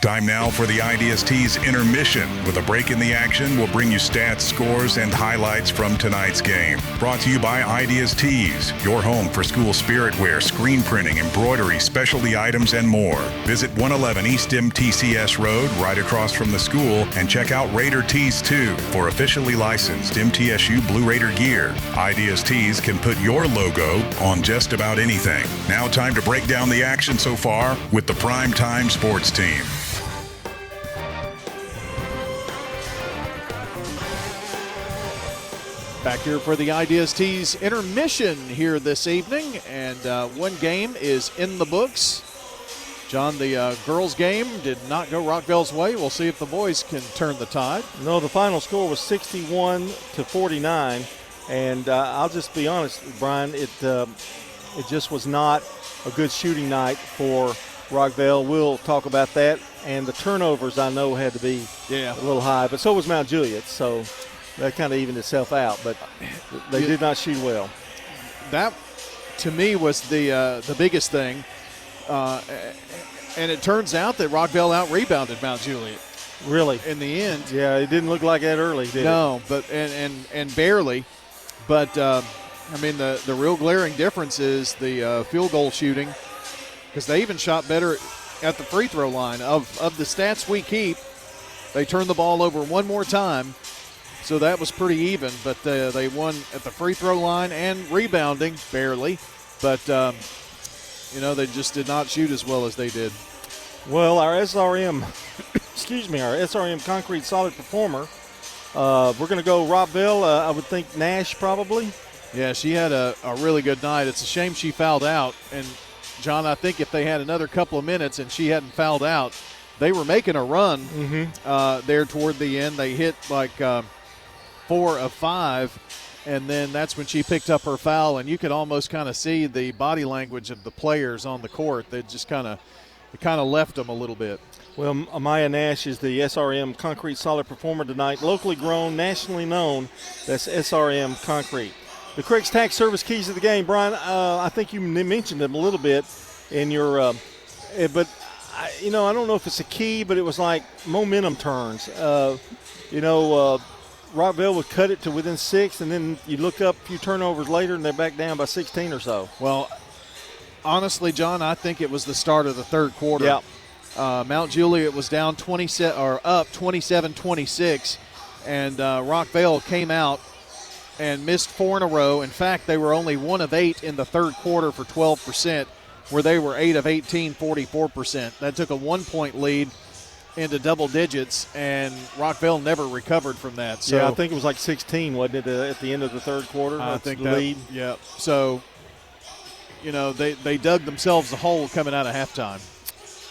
Time now for the IDST's intermission. With a break in the action, we'll bring you stats, scores, and highlights from tonight's game. Brought to you by IDST's, your home for school spirit wear, screen printing, embroidery, specialty items, and more. Visit 111 East MTCS Road, right across from the school, and check out Raider Tees 2 for officially licensed MTSU Blue Raider gear. IDST's can put your logo on just about anything. Now time to break down the action so far with the Prime Time Sports Team. Back here for the IDST's intermission here this evening, and one game is in the books. John, the girls' game did not go Rockvale's way. We'll see if the boys can turn the tide. No, the final score was 61-49, and I'll just be honest, Brian, it just was not a good shooting night for Rockvale. We'll talk about that, and the turnovers I know had to be a little high, but so was Mount Juliet, so that kind of evened itself out, but they did not shoot well. That, to me, was the biggest thing. And it turns out that Rockvale out-rebounded Mount Juliet. Really? In the end. Yeah, it didn't look like that early, did it? No, but and barely. But, I mean, the real glaring difference is the field goal shooting, because they even shot better at the free throw line. Of the stats we keep, they turned the ball over one more time. So that was pretty even, but they won at the free throw line and rebounding, barely. But, they just did not shoot as well as they did. Well, our SRM, our SRM Concrete Solid Performer, we're going to go Rockvale. I would think Nash probably. Yeah, she had a really good night. It's a shame she fouled out. And, John, I think if they had another couple of minutes and she hadn't fouled out, they were making a run there toward the end. They hit like 4 of 5, and then that's when she picked up her foul, and you could almost kind of see the body language of the players on the court. They just kind of left them a little bit. Well, Amaya Nash is the SRM Concrete Solid Performer tonight, locally grown, nationally known. That's SRM Concrete. The Craig's Tax Service keys of the game, Brian. I think you mentioned them a little bit in your, but I don't know if it's a key, but it was like momentum turns. Rockvale would cut it to within 6, and then you look up a few turnovers later, and they're back down by 16 or so. Well, honestly, John, I think it was the start of the third quarter. Yeah. Mount Juliet was down up 27-26, and Rockvale came out and missed 4 in a row. In fact, they were only 1 of 8 in the third quarter for 12%, where they were 8 of 18, 44%. That took a 1-point lead into double digits, and Rockvale never recovered from that. So I think it was like 16, wasn't it, at the end of the third quarter? I think that lead. Yeah. So, they dug themselves a hole coming out of halftime.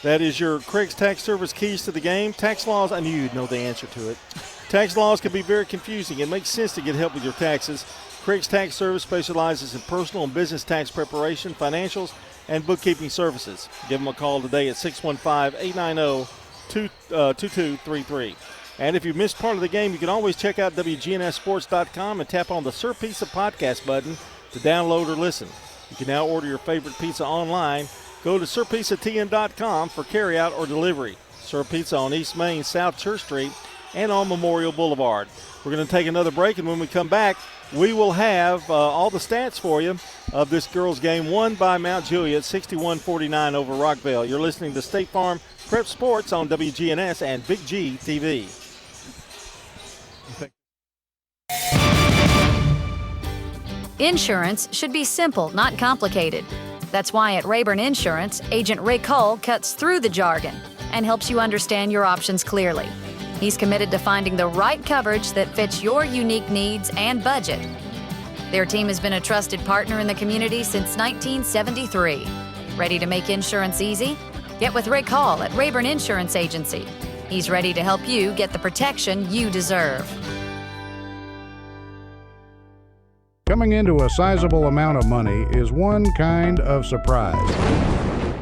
That is your Craig's Tax Service keys to the game. Tax laws, I knew you'd know the answer to it. Tax laws can be very confusing. It makes sense to get help with your taxes. Craig's Tax Service specializes in personal and business tax preparation, financials, and bookkeeping services. Give them a call today at 615-890-2233. And if you missed part of the game, you can always check out WGNSSports.com and tap on the Sir Pizza podcast button to download or listen. You can now order your favorite pizza online. Go to SirPizzaTN.com for carryout or delivery. Sir Pizza on East Main, South Church Street, and on Memorial Boulevard. We're going to take another break, and when we come back, we will have all the stats for you of this girls' game won by Mount Juliet, 61-49 over Rockvale. You're listening to State Farm Prep Sports on WGNS and Big G TV. Insurance should be simple, not complicated. That's why at Rayburn Insurance, Agent Rick Hull cuts through the jargon and helps you understand your options clearly. He's committed to finding the right coverage that fits your unique needs and budget. Their team has been a trusted partner in the community since 1973. Ready to make insurance easy? Get with Rick Hall at Rayburn Insurance Agency. He's ready to help you get the protection you deserve. Coming into a sizable amount of money is one kind of surprise.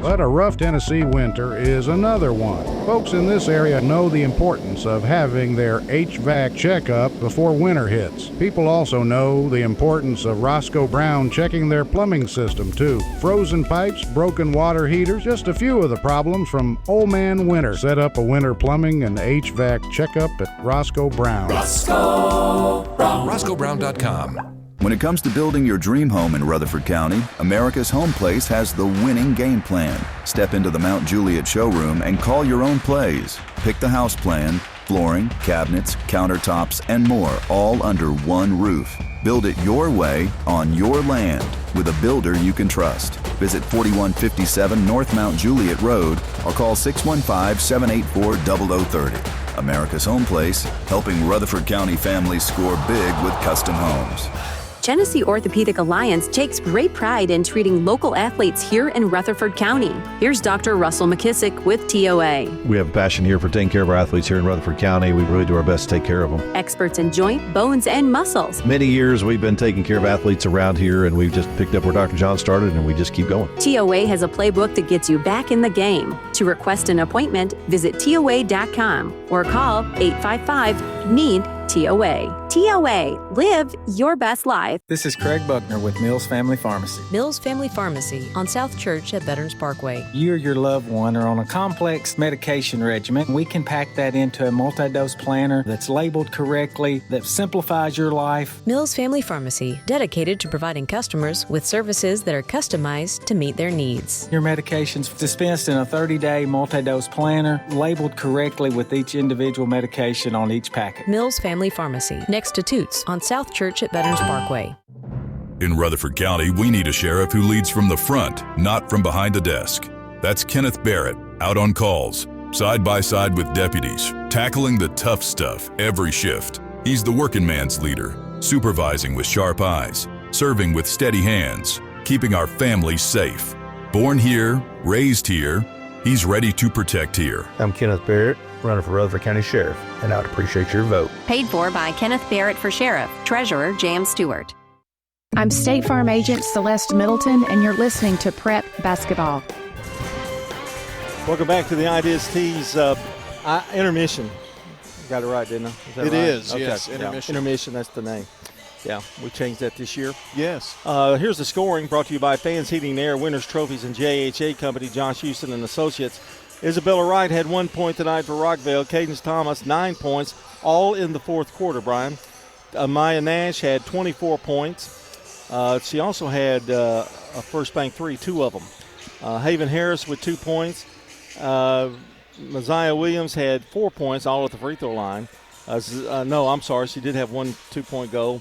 But a rough Tennessee winter is another one. Folks in this area know the importance of having their HVAC checkup before winter hits. People also know the importance of Roscoe Brown checking their plumbing system, too. Frozen pipes, broken water heaters, just a few of the problems from Old Man Winter. Set up a winter plumbing and HVAC checkup at Roscoe Brown. Roscoe Brown. RoscoeBrown.com. When it comes to building your dream home in Rutherford County, America's Home Place has the winning game plan. Step into the Mount Juliet showroom and call your own plays. Pick the house plan, flooring, cabinets, countertops, and more, all under one roof. Build it your way on your land with a builder you can trust. Visit 4157 North Mount Juliet Road or call 615-784-0030. America's Home Place, helping Rutherford County families score big with custom homes. Genesee Orthopedic Alliance takes great pride in treating local athletes here in Rutherford County. Here's Dr. Russell McKissick with TOA. We have a passion here for taking care of our athletes here in Rutherford County. We really do our best to take care of them. Experts in joint, bones, and muscles. Many years we've been taking care of athletes around here, and we've just picked up where Dr. John started, and we just keep going. TOA has a playbook that gets you back in the game. To request an appointment, visit TOA.com or call 855-NEED-TOA. TOA, live your best life. This is Craig Buckner with Mills Family Pharmacy. Mills Family Pharmacy on South Church at Veterans Parkway. You or your loved one are on a complex medication regimen. We can pack that into a multi-dose planner that's labeled correctly, that simplifies your life. Mills Family Pharmacy, dedicated to providing customers with services that are customized to meet their needs. Your medication's dispensed in a 30-day multi-dose planner, labeled correctly with each individual medication on each packet. Mills Family Pharmacy, next to Toots on South Church at Veterans Parkway. In Rutherford County, we need a sheriff who leads from the front, not from behind the desk. That's Kenneth Barrett, out on calls, side by side with deputies, tackling the tough stuff every shift. He's the working man's leader, supervising with sharp eyes, serving with steady hands, keeping our families safe. Born here, raised here, he's ready to protect here. I'm Kenneth Barrett, running for Rutherford County Sheriff, and I'd appreciate your vote. Paid for by Kenneth Barrett for Sheriff, Treasurer Jan Stewart. I'm State Farm Agent Celeste Middleton, and you're listening to Prep Basketball. Welcome back to the Ideas Tees intermission. Got it right, didn't I? Is that it right? is, okay. yes, intermission. Yeah. Intermission, that's the name. Yeah, we changed that this year. Yes. Here's the scoring brought to you by Fans Heating and Air, Winners Trophies, and JHA Company, Josh Houston and Associates. Isabella Wright had 1 point tonight for Rockvale. Cadence Thomas, 9 points, all in the fourth quarter, Brian. Maya Nash had 24 points. She also had a first bank three, 2 of them. Haven Harris with 2 points. Messiah Williams had 4 points, all at the free throw line. She did have 1 2-point goal.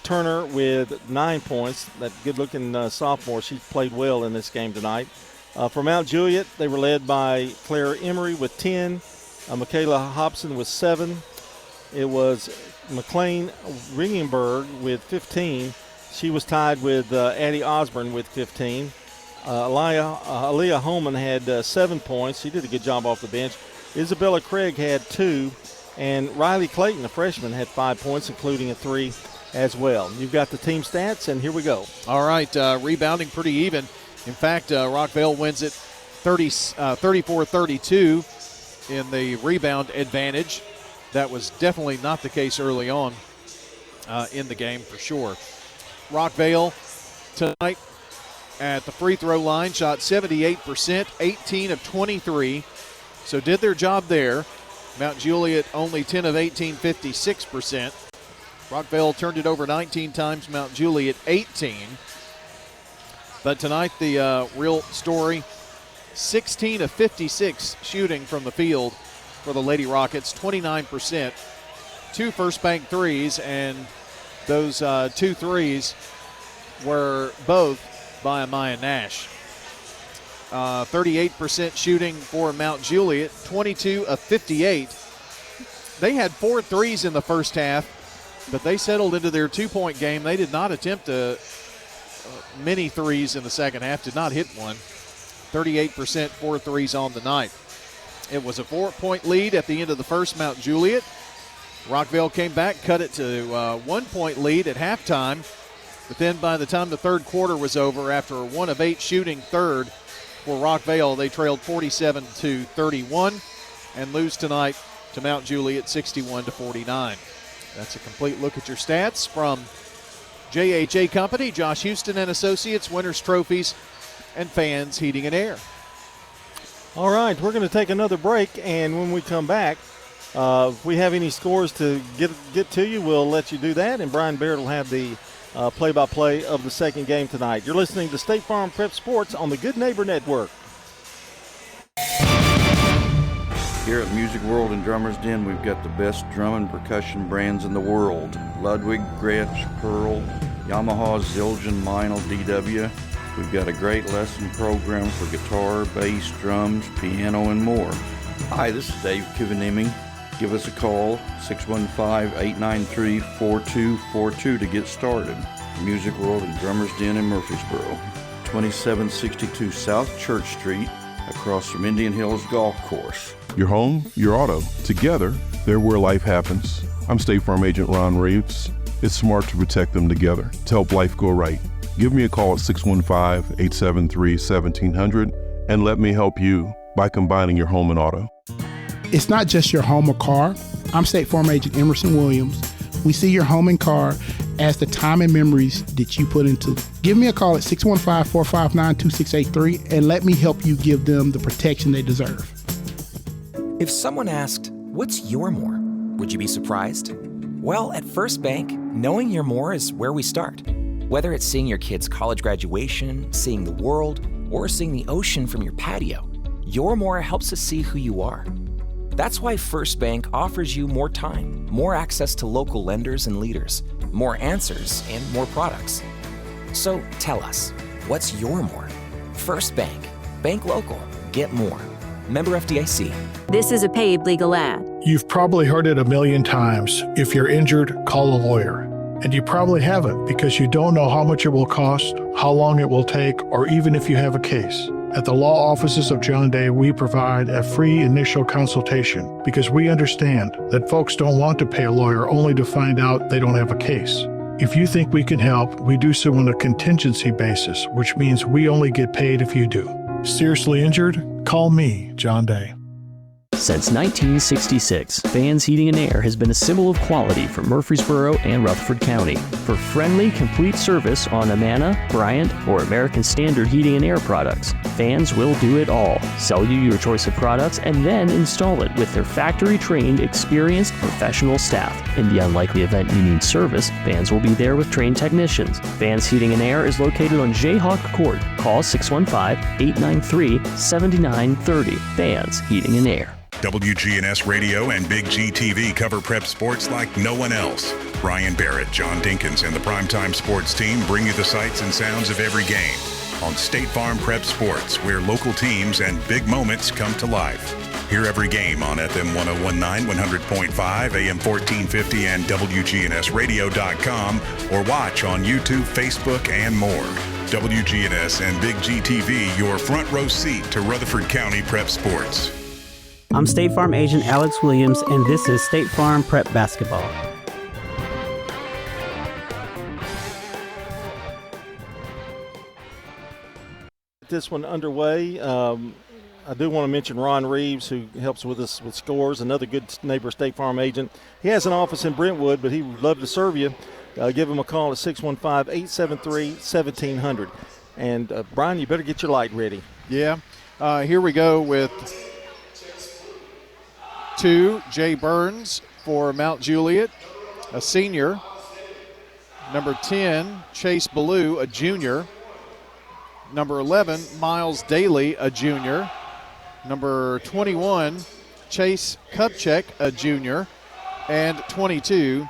Turner with 9 points. That good-looking sophomore, she played well in this game tonight. For Mount Juliet, they were led by Claire Emery with 10. Michaela Hobson with 7. It was McLean Ringenberg with 15. She was tied with Addie Osborne with 15. Aaliyah Holman had 7 points. She did a good job off the bench. Isabella Craig had 2. And Riley Clayton, a freshman, had 5 points, including a 3 as well. You've got the team stats, and here we go. All right, rebounding pretty even. In fact, Rockvale wins it 34-32 in the rebound advantage. That was definitely not the case early on in the game for sure. Rockvale tonight at the free throw line shot 78%, 18 of 23. So did their job there. Mount Juliet only 10 of 18, 56%. Rockvale turned it over 19 times, Mount Juliet 18. But tonight the real story, 16 of 56 shooting from the field for the Lady Rockets, 29%. 2 first bank threes, and those 2 threes were both by Amaya Nash. 38% shooting for Mount Juliet, 22 of 58. They had 4 threes in the first half, but they settled into their 2-point game. They did not attempt many threes in the second half, did not hit one. 38% 4 threes on the night. It was a 4-point lead at the end of the first, Mount Juliet. Rockvale came back, cut it to a 1-point lead at halftime. But then by the time the third quarter was over, after a 1 of 8 shooting third, for Rockvale. They trailed 47-31 and lose tonight to Mount Juliet 61-49. That's a complete look at your stats from JHA Company, Josh Houston and Associates, Winners Trophies, and Fans Heating and Air. All right, we're going to take another break, and when we come back, if we have any scores to get to you, we'll let you do that, and Brian Baird will have the play-by-play of the second game tonight. You're listening to State Farm Prep Sports on the Good Neighbor Network. Here at Music World and Drummers Den, we've got the best drum and percussion brands in the world. Ludwig, Gretsch, Pearl, Yamaha, Zildjian, Meinl, DW. We've got a great lesson program for guitar, bass, drums, piano, and more. Hi, this is Dave Kivanimi. Give us a call, 615-893-4242 to get started. Music World and Drummers Den in Murfreesboro, 2762 South Church Street, across from Indian Hills Golf Course. Your home, your auto, together, they're where life happens. I'm State Farm Agent Ron Reeves. It's smart to protect them together to help life go right. Give me a call at 615-873-1700 and let me help you by combining your home and auto. It's not just your home or car. I'm State Farm Agent Emerson Williams. We see your home and car as the time and memories that you put into it. Give me a call at 615-459-2683 and let me help you give them the protection they deserve. If someone asked, what's your more? Would you be surprised? Well, at First Bank, knowing your more is where we start. Whether it's seeing your kid's college graduation, seeing the world, or seeing the ocean from your patio, your more helps us see who you are. That's why First Bank offers you more time, more access to local lenders and leaders, more answers, and more products. So tell us, what's your more? First Bank. Bank local. Get more. Member FDIC. This is a paid legal ad. You've probably heard it a million times. If you're injured, call a lawyer. And you probably haven't because you don't know how much it will cost, how long it will take, or even if you have a case. At the law offices of John Day, we provide a free initial consultation because we understand that folks don't want to pay a lawyer only to find out they don't have a case. If you think we can help, we do so on a contingency basis, which means we only get paid if you do. Seriously injured? Call me, John Day. Since 1966, Fans Heating and Air has been a symbol of quality for Murfreesboro and Rutherford County. For friendly, complete service on Amana, Bryant, or American Standard heating and air products, Fans will do it all. Sell you your choice of products and then install it with their factory-trained, experienced, professional staff. In the unlikely event you need service, Fans will be there with trained technicians. Fans Heating and Air is located on Jayhawk Court. Call 615-893-7930. Fans Heating and Air. WGNS Radio and Big G TV cover prep sports like no one else. Brian Barrett, John Dinkins, and the Primetime Sports team bring you the sights and sounds of every game on State Farm Prep Sports, where local teams and big moments come to life. Hear every game on FM 1019, 100.5, AM 1450, and WGNSradio.com, or watch on YouTube, Facebook, and more. WGNS and Big G TV, your front row seat to Rutherford County Prep Sports. I'm State Farm Agent Alex Williams, and this is State Farm Prep Basketball. This one underway. I do want to mention Ron Reeves, who helps with us with scores, another good neighbor State Farm agent. He has an office in Brentwood, but he would love to serve you. Give him a call at 615-873-1700. And, Brian, you better get your light ready. Yeah. Here we go with 2, Jay Burns for Mount Juliet, a senior. Number 10, Chase Ballou, a junior. Number 11, Miles Daly, a junior. Number 21, Chase Kupchak, a junior. And 22,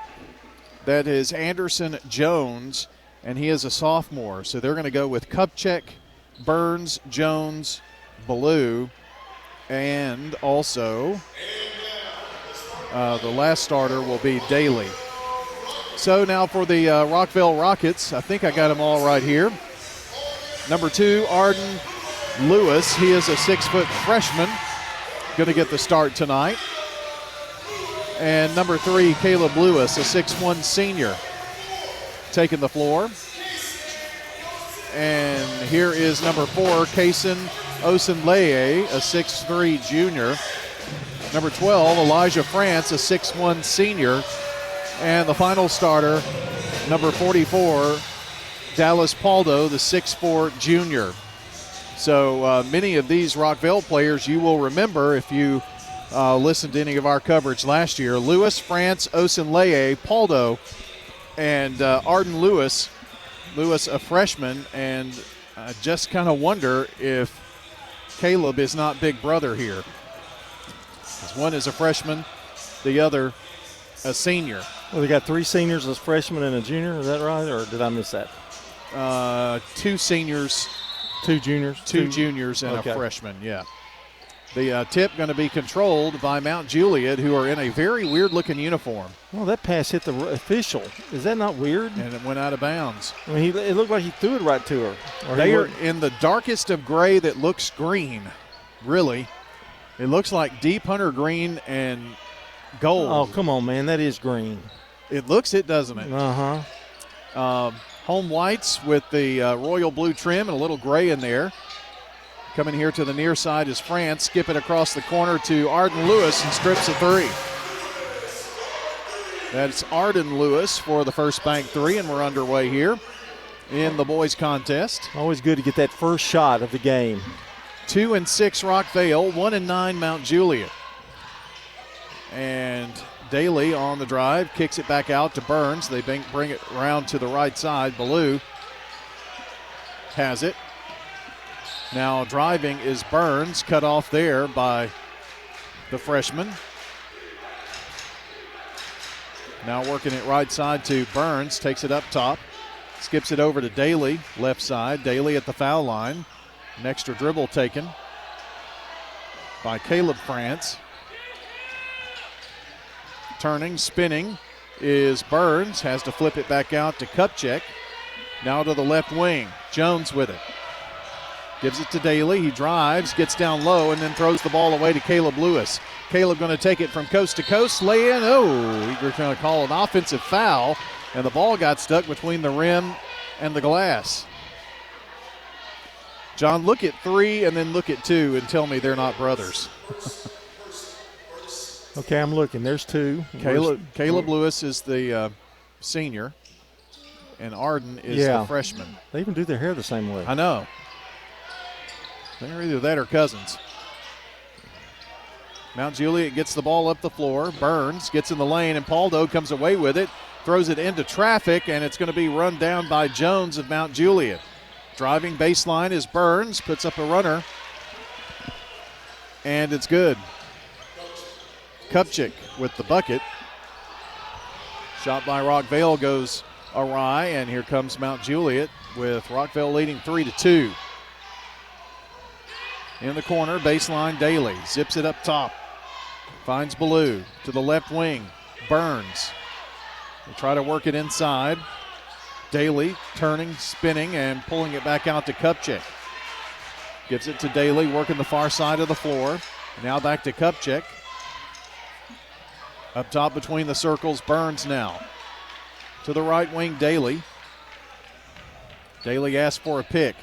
that is Anderson Jones, and he is a sophomore. So they're going to go with Kupchak, Burns, Jones, Ballou, and also the last starter will be Daly. So now for the Rockvale Rockets, I think I got them all right here. Number 2, Arden Lewis. He is a 6-foot freshman, going to get the start tonight. And number 3, Caleb Lewis, a 6'1" senior, taking the floor. And here is number 4, Kaysen Osunleye, a 6'3 junior. Number 12, Elijah France, a 6'1 senior. And the final starter, number 44, Dallas Paldo, the 6'4 junior. So many of these Rockvale players you will remember if you listened to any of our coverage last year. Lewis, France, Osunleye, Paldo, and Arden Lewis. Lewis, a freshman, and I just kind of wonder if Caleb is not big brother here. One is a freshman, the other a senior. Well, they got 3 seniors, a freshman and a junior. Is that right, or did I miss that? 2 seniors. 2 juniors? 2 juniors and a freshman, yeah. The tip going to be controlled by Mount Juliet, who are in a very weird-looking uniform. Well, that pass hit the official. Is that not weird? And it went out of bounds. I mean, it looked like he threw it right to her. They are in the darkest of gray that looks green, really. It looks like deep hunter green and gold. Oh, come on, man. That is green. It looks it, doesn't it? Uh-huh. Home whites with the royal blue trim and a little gray in there. Coming here to the near side is France. Skip it across the corner to Arden Lewis and strips a 3. That's Arden Lewis for the first bank 3, and we're underway here in the boys contest. Always good to get that first shot of the game. 2-6 Rockvale, 1-9 Mount Juliet. And Daly on the drive, kicks it back out to Burns. They bring it around to the right side. Ballou has it. Now driving is Burns, cut off there by the freshman. Now working it right side to Burns, takes it up top, skips it over to Daly, left side. Daly at the foul line. An extra dribble taken by Caleb France. Turning, spinning is Burns, has to flip it back out to Kupchak. Now to the left wing, Jones with it. Gives it to Daly. He drives, gets down low, and then throws the ball away to Caleb Lewis. Caleb going to take it from coast to coast, lay in. Oh, we're going to call an offensive foul, and the ball got stuck between the rim and the glass. John, look at 3 and then look at 2 and tell me they're not brothers. Okay, I'm looking. There's 2. Caleb Lewis is the senior, and Arden is the freshman. They even do their hair the same way. I know. They're either that or cousins. Mount Juliet gets the ball up the floor. Burns gets in the lane, and Paldo comes away with it, throws it into traffic, and it's going to be run down by Jones of Mount Juliet. Driving baseline is Burns, puts up a runner, and it's good. Kupchak with the bucket. Shot by Rockvale goes awry, and here comes Mount Juliet with Rockvale leading 3-2. In the corner, baseline Daly. Zips it up top. Finds Ballou to the left wing. Burns. They try to work it inside. Daly turning, spinning, and pulling it back out to Kupchak. Gives it to Daly, working the far side of the floor. Now back to Kupchak. Up top between the circles, Burns now. To the right wing, Daly. Daly asked for a pick.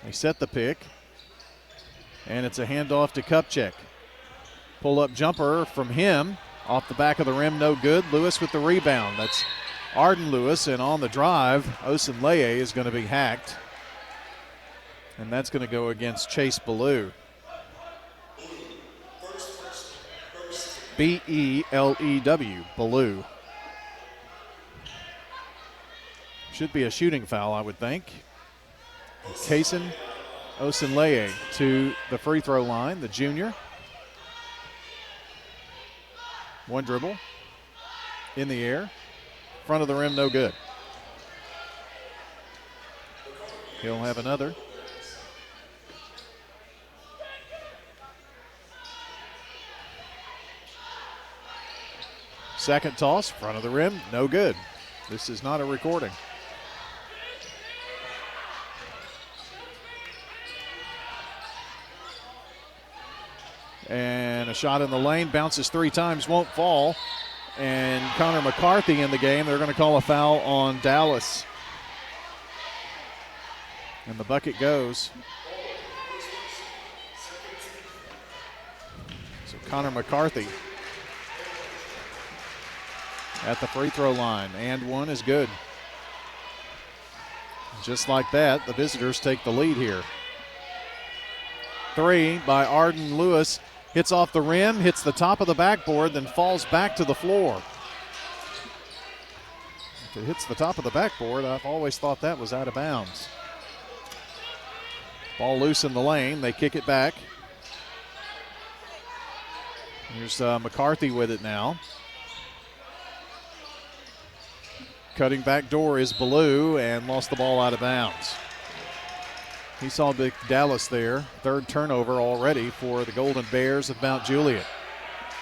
They set the pick. And it's a handoff to Kupchak. Pull-up jumper from him. Off the back of the rim, no good. Lewis with the rebound. That's Arden Lewis, and on the drive, Osunleye is going to be hacked. And that's going to go against Chase Ballou. B-E-L-E-W, Ballou. Should be a shooting foul, I would think. Kaysen Osunleye to the free throw line, the junior. One dribble in the air. Front of the rim, no good. He'll have another. Second toss, front of the rim, no good. This is not a recording. And a shot in the lane, bounces 3 times, won't fall. And Connor McCarthy in the game. They're going to call a foul on Dallas. And the bucket goes. Connor McCarthy at the free throw line. And one is good. Just like that, the visitors take the lead here. 3 by Arden Lewis. Hits off the rim, hits the top of the backboard, then falls back to the floor. If it hits the top of the backboard, I've always thought that was out of bounds. Ball loose in the lane. They kick it back. Here's McCarthy with it now. Cutting back door is Ballou and lost the ball out of bounds. He saw big Dallas there. Third turnover already for the Golden Bears of Mount Juliet.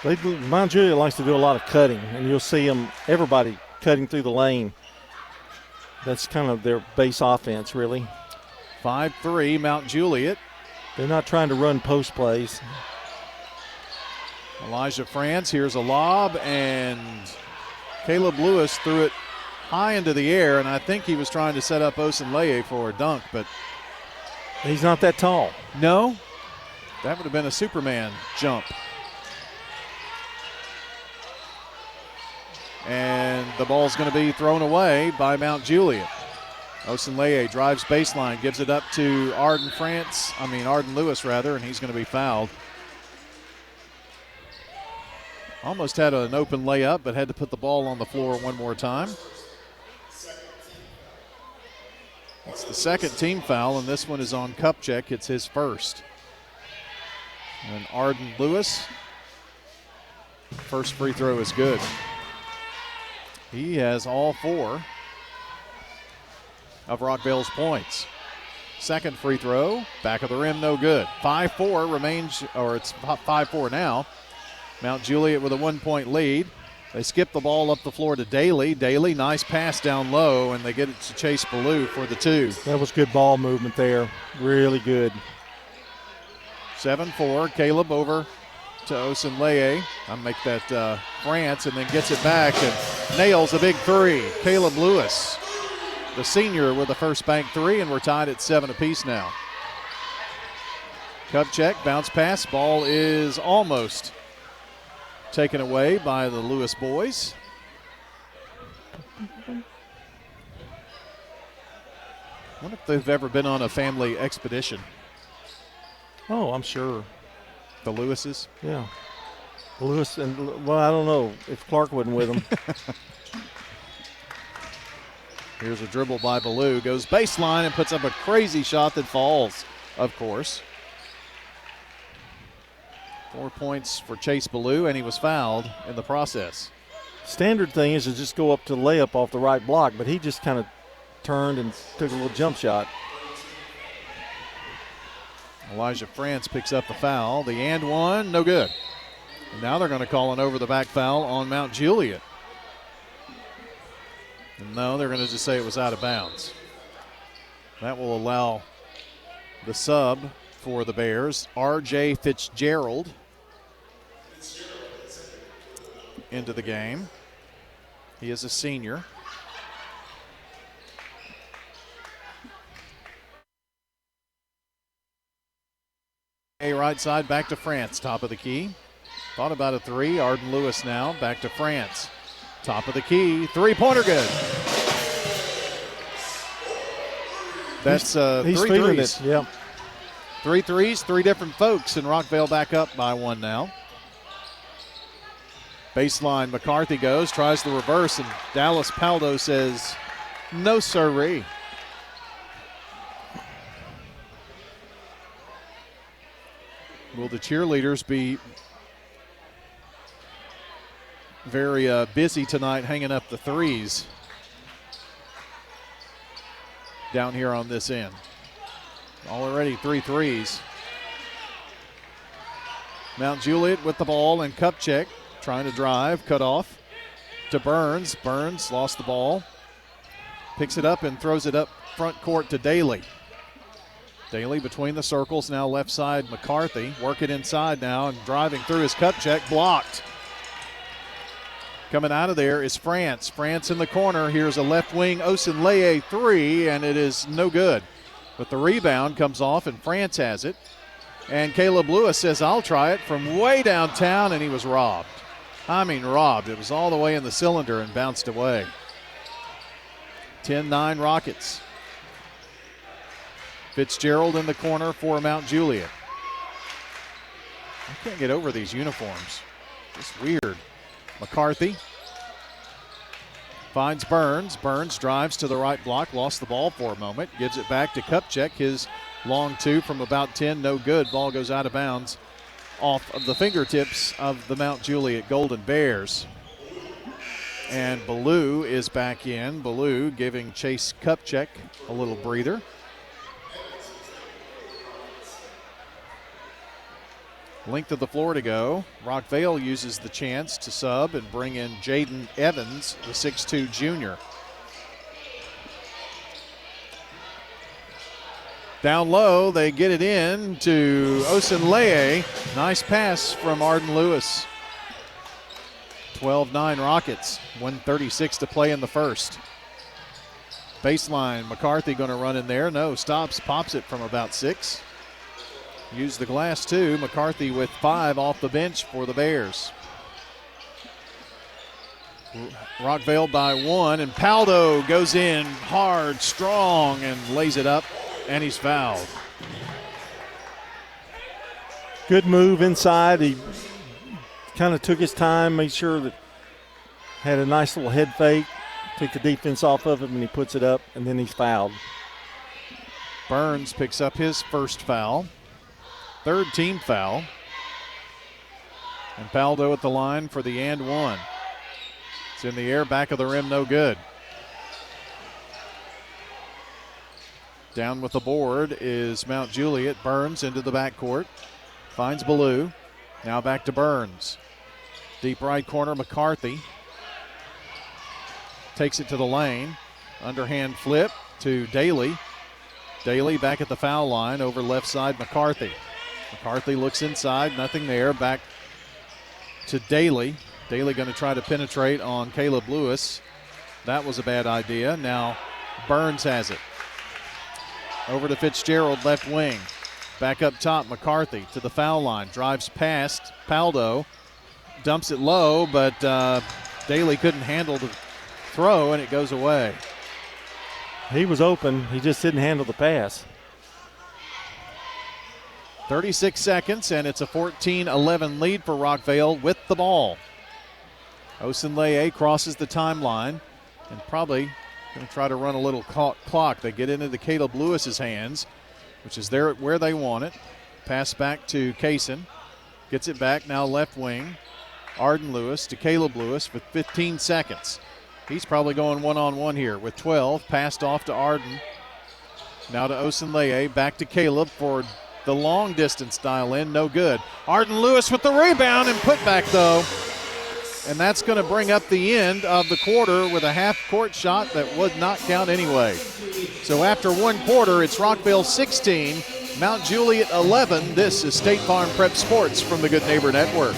Mount Juliet likes to do a lot of cutting, and you'll see everybody cutting through the lane. That's kind of their base offense, really. 5-3, Mount Juliet. They're not trying to run post plays. Elijah France, here's a lob, and Caleb Lewis threw it high into the air, and I think he was trying to set up Osunleye for a dunk, but he's not that tall. No, that would have been a Superman jump. And the ball's going to be thrown away by Mount Juliet. Osunleye drives baseline, gives it up to Arden Lewis, and he's going to be fouled. Almost had an open layup, but had to put the ball on the floor one more time. It's the second team foul, and this one is on Kupchak. It's his first. And Arden Lewis, first free throw is good. He has all 4 of Rockvale's points. Second free throw, back of the rim, no good. 5-4 remains, or it's 5-4 now. Mount Juliet with a 1-point lead. They skip the ball up the floor to Daly. Daly, nice pass down low, and they get it to Chase Ballou for the 2. That was good ball movement there. Really good. 7-4, Caleb over to Osunleye. I'll make that France, and then gets it back and nails a big 3. Caleb Lewis, the senior, with the first bank 3, and we're tied at 7 apiece now. Kupchak, bounce pass. Ball is almost taken away by the Lewis boys. I wonder if they've ever been on a family expedition. Oh, I'm sure. The Lewises? Yeah. Lewis, and well, I don't know if Clark wasn't with them. Here's a dribble by Ballou. Goes baseline and puts up a crazy shot that falls, of course. 4 points for Chase Ballou, and he was fouled in the process. Standard thing is to just go up to the layup off the right block, but he just kind of turned and took a little jump shot. Elijah France picks up the foul. The and one, no good. And now they're going to call an over-the-back foul on Mount Juliet. And no, they're going to just say it was out of bounds. That will allow the sub for the Bears, R.J. Fitzgerald, into the game. He is a senior. A right side, back to France, top of the key. Thought about a 3. Arden Lewis now, back to France. Top of the key, 3-pointer good. That's he's 3 feeling threes. it, yeah. 3 threes, 3 different folks, and Rockvale back up by 1 now. Baseline, McCarthy goes, tries the reverse, and Dallas Paldo says, no sirree. Will the cheerleaders be very busy tonight hanging up the threes down here on this end? Already 3 threes. Mount Juliet with the ball, and Kupchak trying to drive, cut off to Burns. Burns lost the ball, picks it up and throws it up front court to Daly. Daly between the circles, now left side McCarthy. Work it inside now, and driving through his Kupchak, blocked. Coming out of there is France. France in the corner. Here's a left wing Osunleye 3, and it is no good. But the rebound comes off, and France has it. And Caleb Lewis says, I'll try it from way downtown, and he was robbed. I mean robbed. It was all the way in the cylinder and bounced away. 10-9 Rockets. Fitzgerald in the corner for Mount Juliet. I can't get over these uniforms. It's weird. McCarthy finds Burns. Burns drives to the right block, lost the ball for a moment, gives it back to Kupchak. His long two from about 10, no good. Ball goes out of bounds off of the fingertips of the Mount Juliet Golden Bears. And Ballou is back in. Ballou giving Chase Kupchak a little breather. Length of the floor to go. Rockvale uses the chance to sub and bring in Jaden Evans, the 6'2 junior. Down low, they get it in to Osunleye. Nice pass from Arden Lewis. 12-9 Rockets, 1:36 to play in the first. Baseline, McCarthy going to run in there. No, stops, pops it from about 6. Use the glass too. McCarthy with 5 off the bench for the Bears. Rockvale by 1, and Paldo goes in hard, strong, and lays it up, and he's fouled. Good move inside. He kind of took his time, made sure that had a nice little head fake, took the defense off of him, and he puts it up, and then he's fouled. Burns picks up his first foul. Third team foul. And Paldo at the line for the and one. It's in the air, back of the rim, no good. Down with the board is Mount Juliet. Burns into the backcourt. Finds Ballou. Now back to Burns. Deep right corner, McCarthy. Takes it to the lane. Underhand flip to Daly. Daly back at the foul line over left side, McCarthy. McCarthy looks inside, nothing there. Back to Daly. Daly going to try to penetrate on Caleb Lewis. That was a bad idea. Now Burns has it. Over to Fitzgerald, left wing. Back up top, McCarthy to the foul line. Drives past Paldo. Dumps it low, but Daly couldn't handle the throw, and it goes away. He was open. He just didn't handle the pass. 36 seconds, and it's a 14-11 lead for Rockvale with the ball. Osunleye crosses the timeline and probably going to try to run a little clock. They get into the Caleb Lewis's hands, which is there where they want it. Pass back to Kaysen. Gets it back, now left wing. Arden Lewis to Caleb Lewis with 15 seconds. He's probably going one-on-one here with 12. Passed off to Arden. Now to Osunleye, back to Caleb for the long distance dial in, no good. Arden Lewis with the rebound and put back though. And that's going to bring up the end of the quarter with a half-court shot that would not count anyway. So after one quarter, it's Rockvale 16, Mount Juliet 11. This is State Farm Prep Sports from the Good Neighbor Network.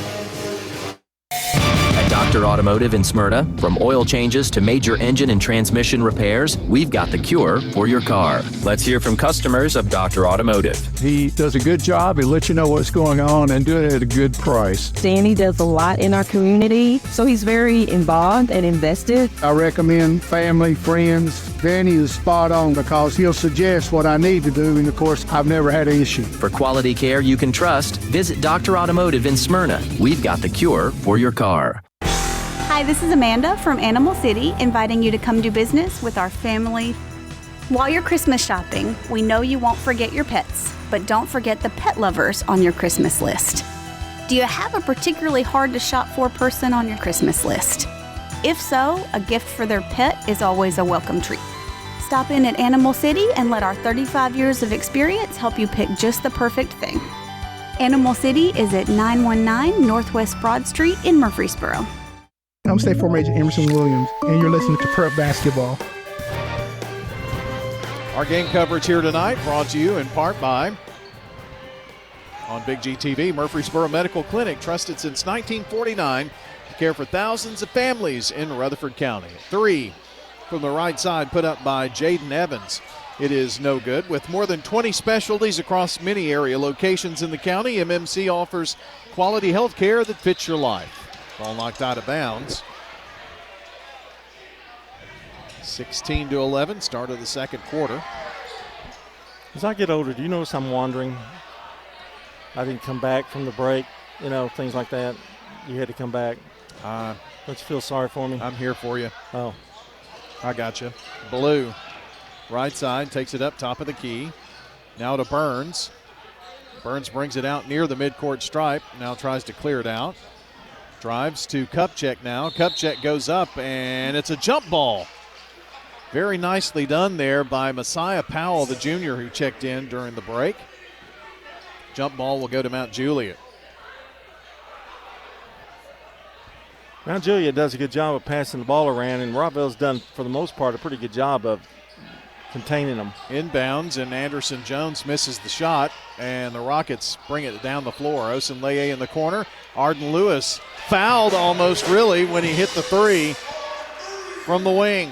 At Dr. Automotive in Smyrna, from oil changes to major engine and transmission repairs, we've got the cure for your car. Let's hear from customers of Dr. Automotive. He does a good job. He lets you know what's going on and do it at a good price. Danny does a lot in our community, so he's very involved and invested. I recommend family, friends. Danny is spot on because he'll suggest what I need to do, and of course, I've never had an issue. For quality care you can trust, visit Dr. Automotive in Smyrna. We've got the cure for your car. Hi, this is Amanda from Animal City, inviting you to come do business with our family. While you're Christmas shopping, we know you won't forget your pets, but don't forget the pet lovers on your Christmas list. Do you have a particularly hard to shop for person on your Christmas list? If so, a gift for their pet is always a welcome treat. Stop in at Animal City and let our 35 years of experience help you pick just the perfect thing. Animal City is at 919 Northwest Broad Street in Murfreesboro. I'm State Farm Agent Emerson Williams, and you're listening to Prep Basketball. Our game coverage here tonight brought to you in part by, on Big G TV, Murfreesboro Medical Clinic, trusted since 1949 to care for thousands of families in Rutherford County. 3 from the right side put up by Jaden Evans. It is no good. With more than 20 specialties across many area locations in the county, MMC offers quality health care that fits your life. Ball knocked out of bounds. 16-11, start of the second quarter. As I get older, do you notice I'm wandering? I didn't come back from the break, things like that. You had to come back. Don't you feel sorry for me? I'm here for you. Oh. I got you. Blue, right side, takes it up top of the key. Now to Burns. Burns brings it out near the midcourt stripe. Now tries to clear it out. Drives to Kupchak now. Kupchak goes up, and it's a jump ball. Very nicely done there by Messiah Powell, the junior who checked in during the break. Jump ball will go to Mount Juliet. Mount Juliet does a good job of passing the ball around, and Rockvale's done, for the most part, a pretty good job of containing them. Inbounds, and Anderson Jones misses the shot, and the Rockets bring it down the floor. Osenleye in the corner. Arden Lewis fouled almost really when he hit the three from the wing.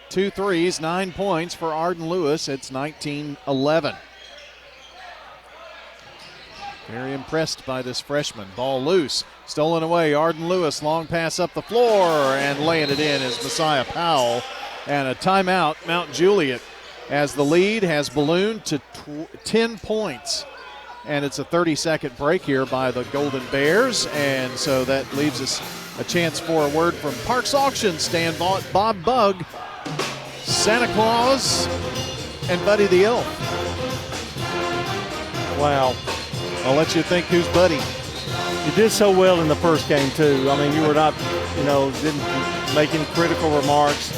2 threes, 9 points for Arden Lewis. It's 19-11. Very impressed by this freshman. Ball loose, stolen away. Arden Lewis, long pass up the floor, and laying it in is Messiah Powell. And a timeout, Mount Juliet, as the lead has ballooned to 10 points. And it's a 30-second break here by the Golden Bears, and so that leaves us a chance for a word from Parks Auction, Stan Vaught, Bob Bugg, Santa Claus, and Buddy the Elf. Wow. I'll let you think who's Buddy. You did so well in the first game, too. I mean, you were not, didn't make any critical remarks.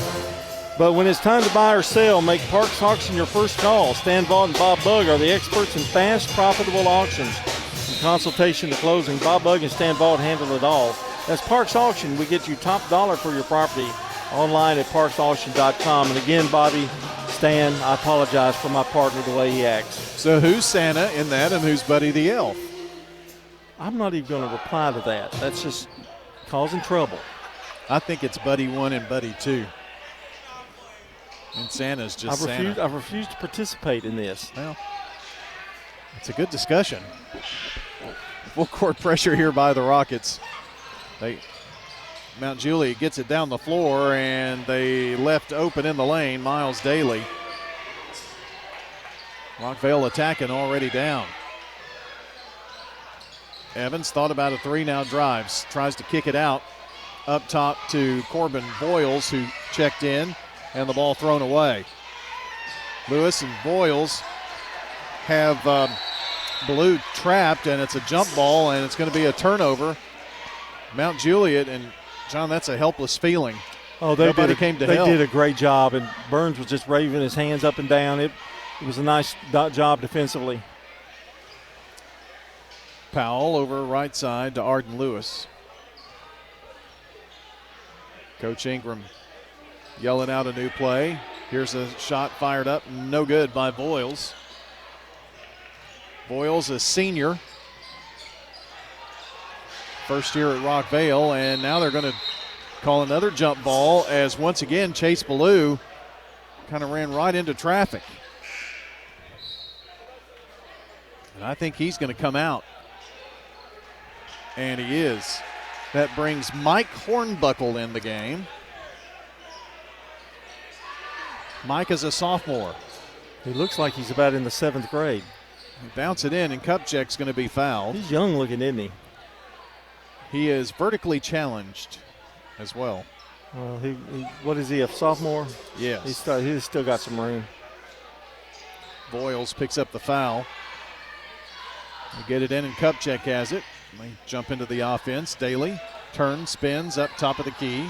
But when it's time to buy or sell, make Parks Auction your first call. Stan Vaught and Bob Bugg are the experts in fast, profitable auctions. From consultation to closing, Bob Bugg and Stan Vaught handle it all. That's Parks Auction. We get you top dollar for your property. Online at parksauction.com. And again, Bobby, Stan, I apologize for my partner, the way he acts. So who's Santa in that, and who's Buddy the Elf? I'm not even going to reply to that. That's just causing trouble. I think it's Buddy 1 and Buddy 2. And Santa's just Santa. I refuse to participate in this. Well, it's a good discussion. Full court pressure here by the Rockets. Mount Juliet gets it down the floor, and they left open in the lane. Miles Daly. Rockvale attacking, already down. Evans thought about a three, now drives. Tries to kick it out up top to Corbin Boyles, who checked in, and the ball thrown away. Lewis and Boyles have Blue trapped, and it's a jump ball, and it's going to be a turnover. Mount Juliet, and John, that's a helpless feeling. Oh, they did a great job, and Burns was just waving his hands up and down. It was a nice job defensively. Powell over right side to Arden Lewis. Coach Ingram yelling out a new play. Here's a shot fired up, no good by Boyles. Boyles, a senior. First year at Rockvale, and now they're going to call another jump ball as once again Chase Ballou kind of ran right into traffic. And I think he's going to come out. And he is. That brings Mike Hornbuckle in the game. Mike is a sophomore. He looks like he's about in the 7th grade. Bounce it in, and Kupchak's going to be fouled. He's young looking, isn't he? He is vertically challenged as well. Well, what is he, a sophomore? Yes. He's still got some room. Boyles picks up the foul. They get it in, and Kupchak has it. They jump into the offense. Daly turns, spins up top of the key.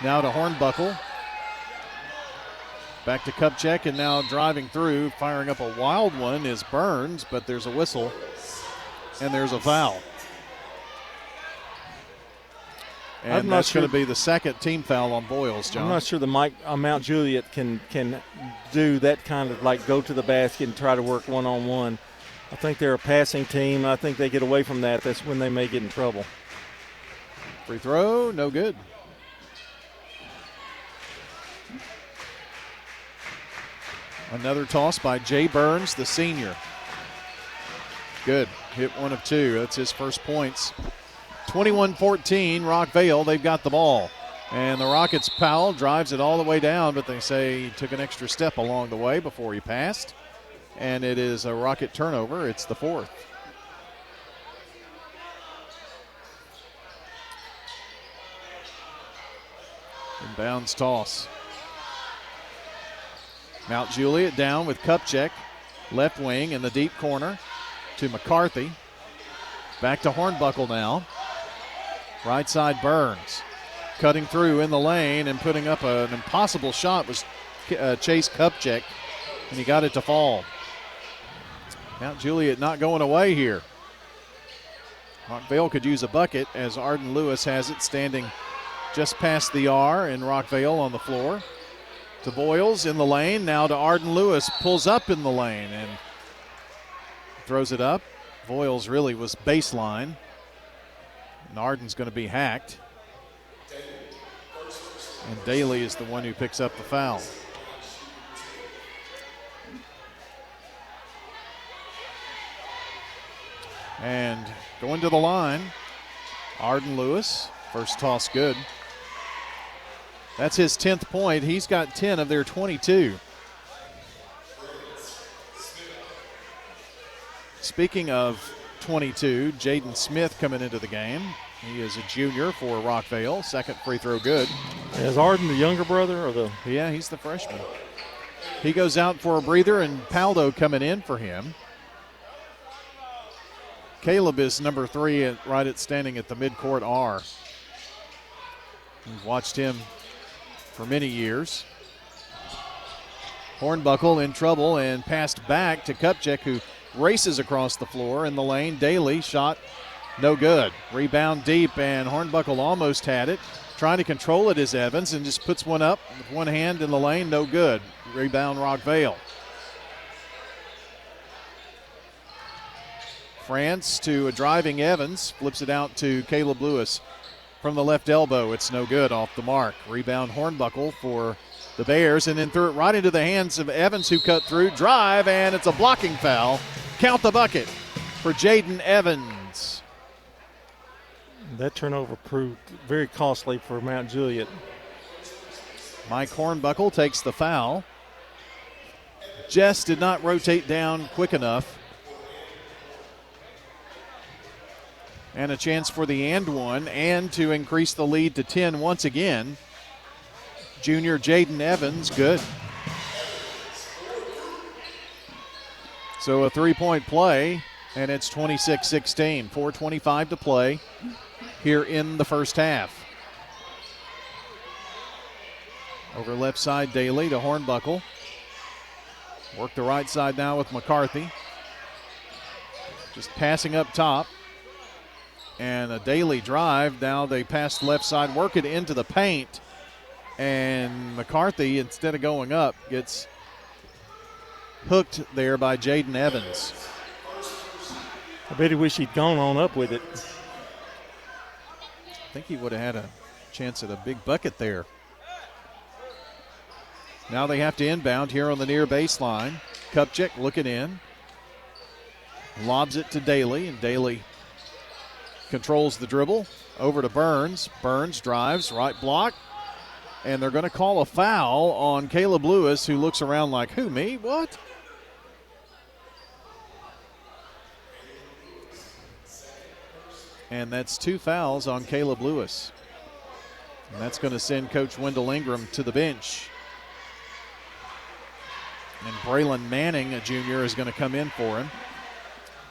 Now to Hornbuckle. Back to Kupchak, and now driving through, firing up a wild one is Burns, but there's a whistle, and there's a foul. And that's going to be the second team foul on Boyles, John. I'm not sure the Mount Juliet can do that kind of, like, go to the basket and try to work one-on-one. I think they're a passing team. I think they get away from that. That's when they may get in trouble. Free throw, no good. Another toss by Jay Burns, the senior. Good. Hit 1 of 2. That's his first points. 21-14, Rockvale. They've got the ball. And the Rockets' Powell drives it all the way down, but they say he took an extra step along the way before he passed. And it is a Rocket turnover. It's the 4th. Inbounds toss. Mount Juliet down with Kupchak. Left wing in the deep corner to McCarthy. Back to Hornbuckle now. Right side Burns. Cutting through in the lane and putting up an impossible shot was Chase Kupchak, and he got it to fall. Mount Juliet not going away here. Rockvale could use a bucket as Arden Lewis has it standing just past the R, and Rockvale on the floor. To Boyles in the lane, now to Arden Lewis, pulls up in the lane and throws it up. Boyles really was baseline, and Arden's going to be hacked. And Daly is the one who picks up the foul. And going to the line, Arden Lewis, first toss good. That's his 10th point. He's got 10 of their 22. Speaking of 22, Jaden Smith coming into the game. He is a junior for Rockvale. Second free throw good. Is Arden the younger brother or the? Yeah, he's the freshman. He goes out for a breather, and Paldo coming in for him. Caleb is number 3 standing at the midcourt R. We've watched him for many years. Hornbuckle in trouble and passed back to Kupchak, who races across the floor in the lane. Daly shot no good. Rebound deep, and Hornbuckle almost had it. Trying to control it is Evans, and just puts one up with one hand in the lane. No good. Rebound Rockvale. France to a driving Evans. Flips it out to Caleb Lewis from the left elbow. It's no good, off the mark. Rebound Hornbuckle for the Bears, and then threw it right into the hands of Evans, who cut through. Drive, and it's a blocking foul. Count the bucket for Jaden Evans. That turnover proved very costly for Mount Juliet. Mike Hornbuckle takes the foul. Jess did not rotate down quick enough. And a chance for the and one, and to increase the lead to 10 once again. Junior Jaden Evans, good. So a three-point play, and it's 26-16. 4:25 to play here in the first half. Over left side, Daly to Hornbuckle. Work the right side now with McCarthy. Just passing up top. And a Daly drive. Now they pass left side, work it into the paint. And McCarthy, instead of going up, gets hooked there by Jaden Evans. I bet he wish he'd gone on up with it. I think he would have had a chance at a big bucket there. Now they have to inbound here on the near baseline. Kupchak looking in. Lobs it to Daly, and Daly controls the dribble. Over to Burns. Burns drives, right block. And they're going to call a foul on Caleb Lewis, who looks around like, who, me? What? And that's 2 fouls on Caleb Lewis. And that's going to send Coach Wendell Ingram to the bench. And Braylon Manning, a junior, is going to come in for him.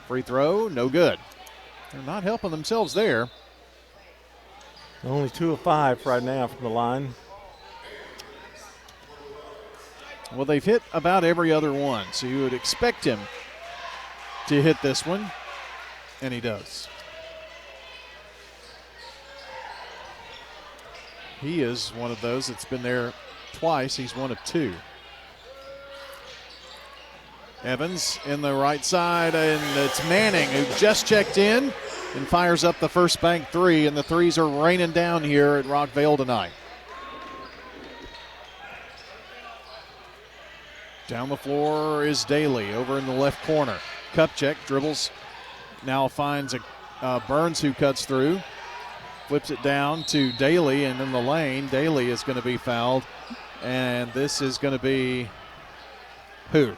Free throw, no good. They're not helping themselves there. Only 2 of 5 right now from the line. Well, they've hit about every other one, so you would expect him to hit this one, and he does. He is one of those that's been there twice. He's 1 of 2. Evans in the right side, and it's Manning who just checked in and fires up the first bank 3, and the threes are raining down here at Rockvale tonight. Down the floor is Daly over in the left corner. Kupchak dribbles, now finds Burns who cuts through. Flips it down to Daly, and in the lane, Daly is going to be fouled. And this is going to be who?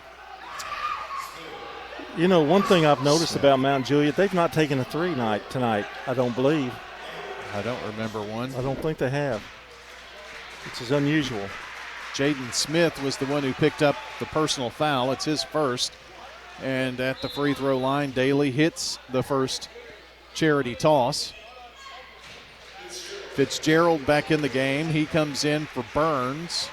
You know, one thing I've noticed about Mount Juliet, they've not taken a three tonight, I don't believe. I don't remember one. I don't think they have, which is unusual. Jaden Smith was the one who picked up the personal foul. It's his first. And at the free throw line, Daly hits the first charity toss. Fitzgerald back in the game. He comes in for Burns.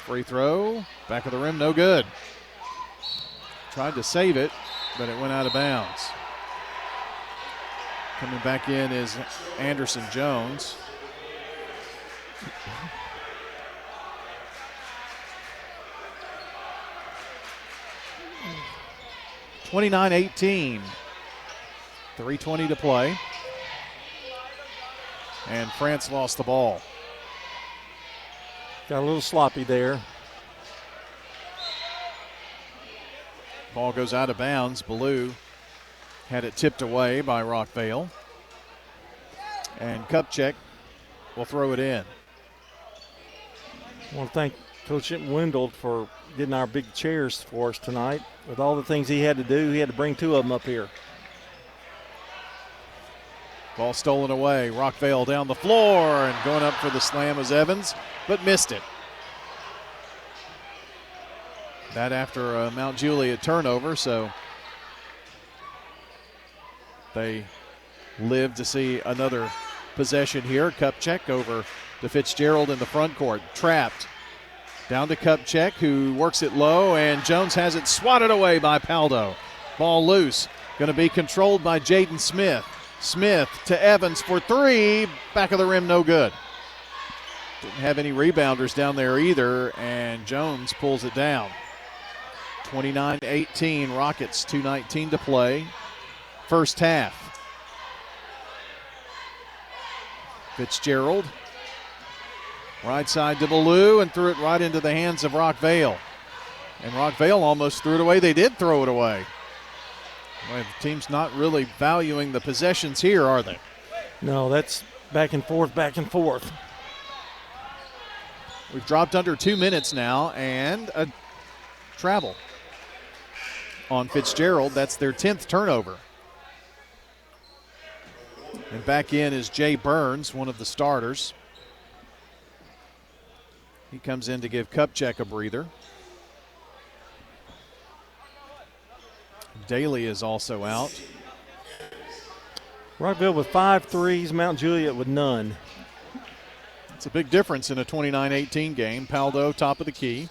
Free throw, back of the rim, no good. Tried to save it, but it went out of bounds. Coming back in is Anderson Jones. (29-18). 3:20 to play. And France lost the ball. Got a little sloppy there. Ball goes out of bounds. Ballou had it tipped away by Rockvale. And Kupchak will throw it in. I want to thank Coach Wendell for getting our big chairs for us tonight. With all the things he had to do, he had to bring two of them up here. Ball stolen away. Rockvale down the floor, and going up for the slam was Evans, but missed it. That after a Mount Juliet turnover, so they live to see another possession here. Kupchak over to Fitzgerald in the front court. Trapped. Down to Kupchak, who works it low, and Jones has it swatted away by Paldo. Ball loose. Going to be controlled by Jaden Smith. Smith to Evans for three. Back of the rim, no good. Didn't have any rebounders down there either, and Jones pulls it down. 29-18, Rockets, 2:19 to play. First half. Fitzgerald. Right side to Ballou, and threw it right into the hands of Rockvale. And Rockvale almost threw it away. They did throw it away. Well, the team's not really valuing the possessions here, are they? No, that's back and forth, back and forth. We've dropped under 2 minutes now, and a travel on Fitzgerald. That's their 10th turnover. And back in is Jay Burns, one of the starters. He comes in to give Kupchak a breather. Daly is also out. Rockville with 5 threes, Mount Juliet with none. It's a big difference in a 29-18 game. Paldo, top of the key.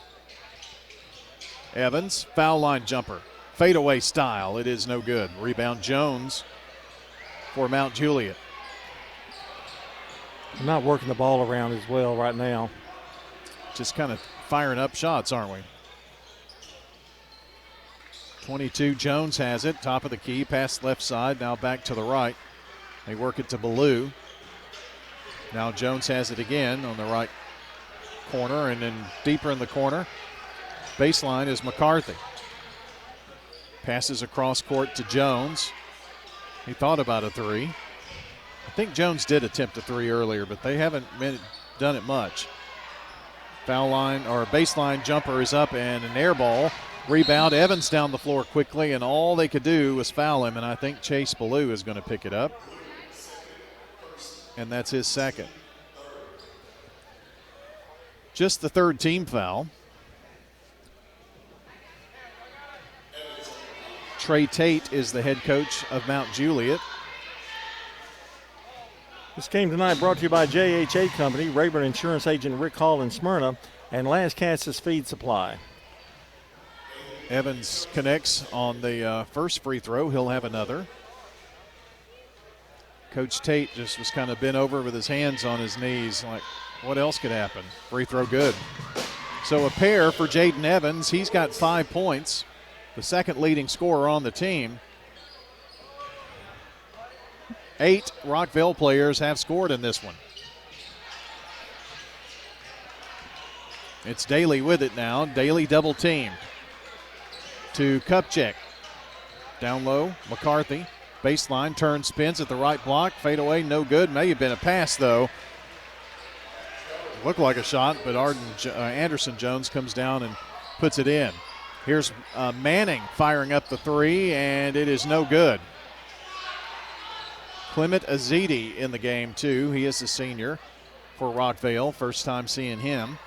Evans, foul line jumper. Fadeaway style. It is no good. Rebound Jones for Mount Juliet. We're not working the ball around as well right now. Just kind of firing up shots, aren't we? 22, Jones has it. Top of the key, pass left side, now back to the right. They work it to Ballou. Now Jones has it again on the right corner, and then deeper in the corner. Baseline is McCarthy. Passes across court to Jones. He thought about a three. I think Jones did attempt a three earlier, but they haven't done it much. Foul line or baseline jumper is up, and an air ball. Rebound, Evans down the floor quickly, and all they could do was foul him, and I think Chase Ballou is going to pick it up. And that's his second. Just the third team foul. Trey Tate is the head coach of Mount Juliet. This game tonight brought to you by JHA Company, Rayburn Insurance Agent Rick Hall in Smyrna, and Las Casas Feed Supply. Evans connects on the first free throw. He'll have another. Coach Tate just was kind of bent over with his hands on his knees like, what else could happen? Free throw good. So a pair for Jaden Evans. He's got 5 points, the second leading scorer on the team. 8 Rockville players have scored in this one. It's Daly with it now. Daly double teamed to Kupchak. Down low, McCarthy. Baseline, turn, spins at the right block. Fade away, no good. May have been a pass, though. Looked like a shot, but Anderson Jones comes down and puts it in. Here's Manning firing up the three, and it is no good. Clement Azidi in the game, too. He is a senior for Rockvale. First time seeing him.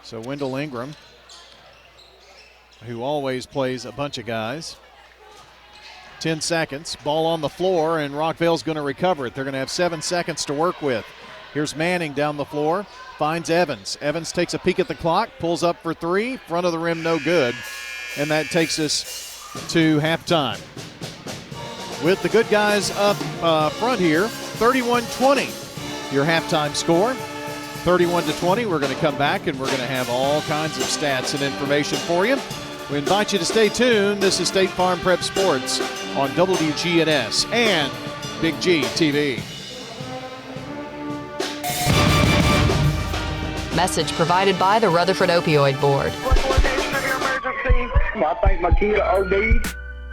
So Wendell Ingram, who always plays a bunch of guys. 10 seconds. Ball on the floor, and Rockvale's going to recover it. They're going to have 7 seconds to work with. Here's Manning down the floor. Finds Evans. Evans takes a peek at the clock, pulls up for three. Front of the rim, no good. And that takes us to halftime. With the good guys up front here, 31-20. Your halftime score, 31-20. We're going to come back, and we're going to have all kinds of stats and information for you. We invite you to stay tuned. This is State Farm Prep Sports on WGNS and Big G TV. Message provided by the Rutherford Opioid Board. I think my kid OD'd.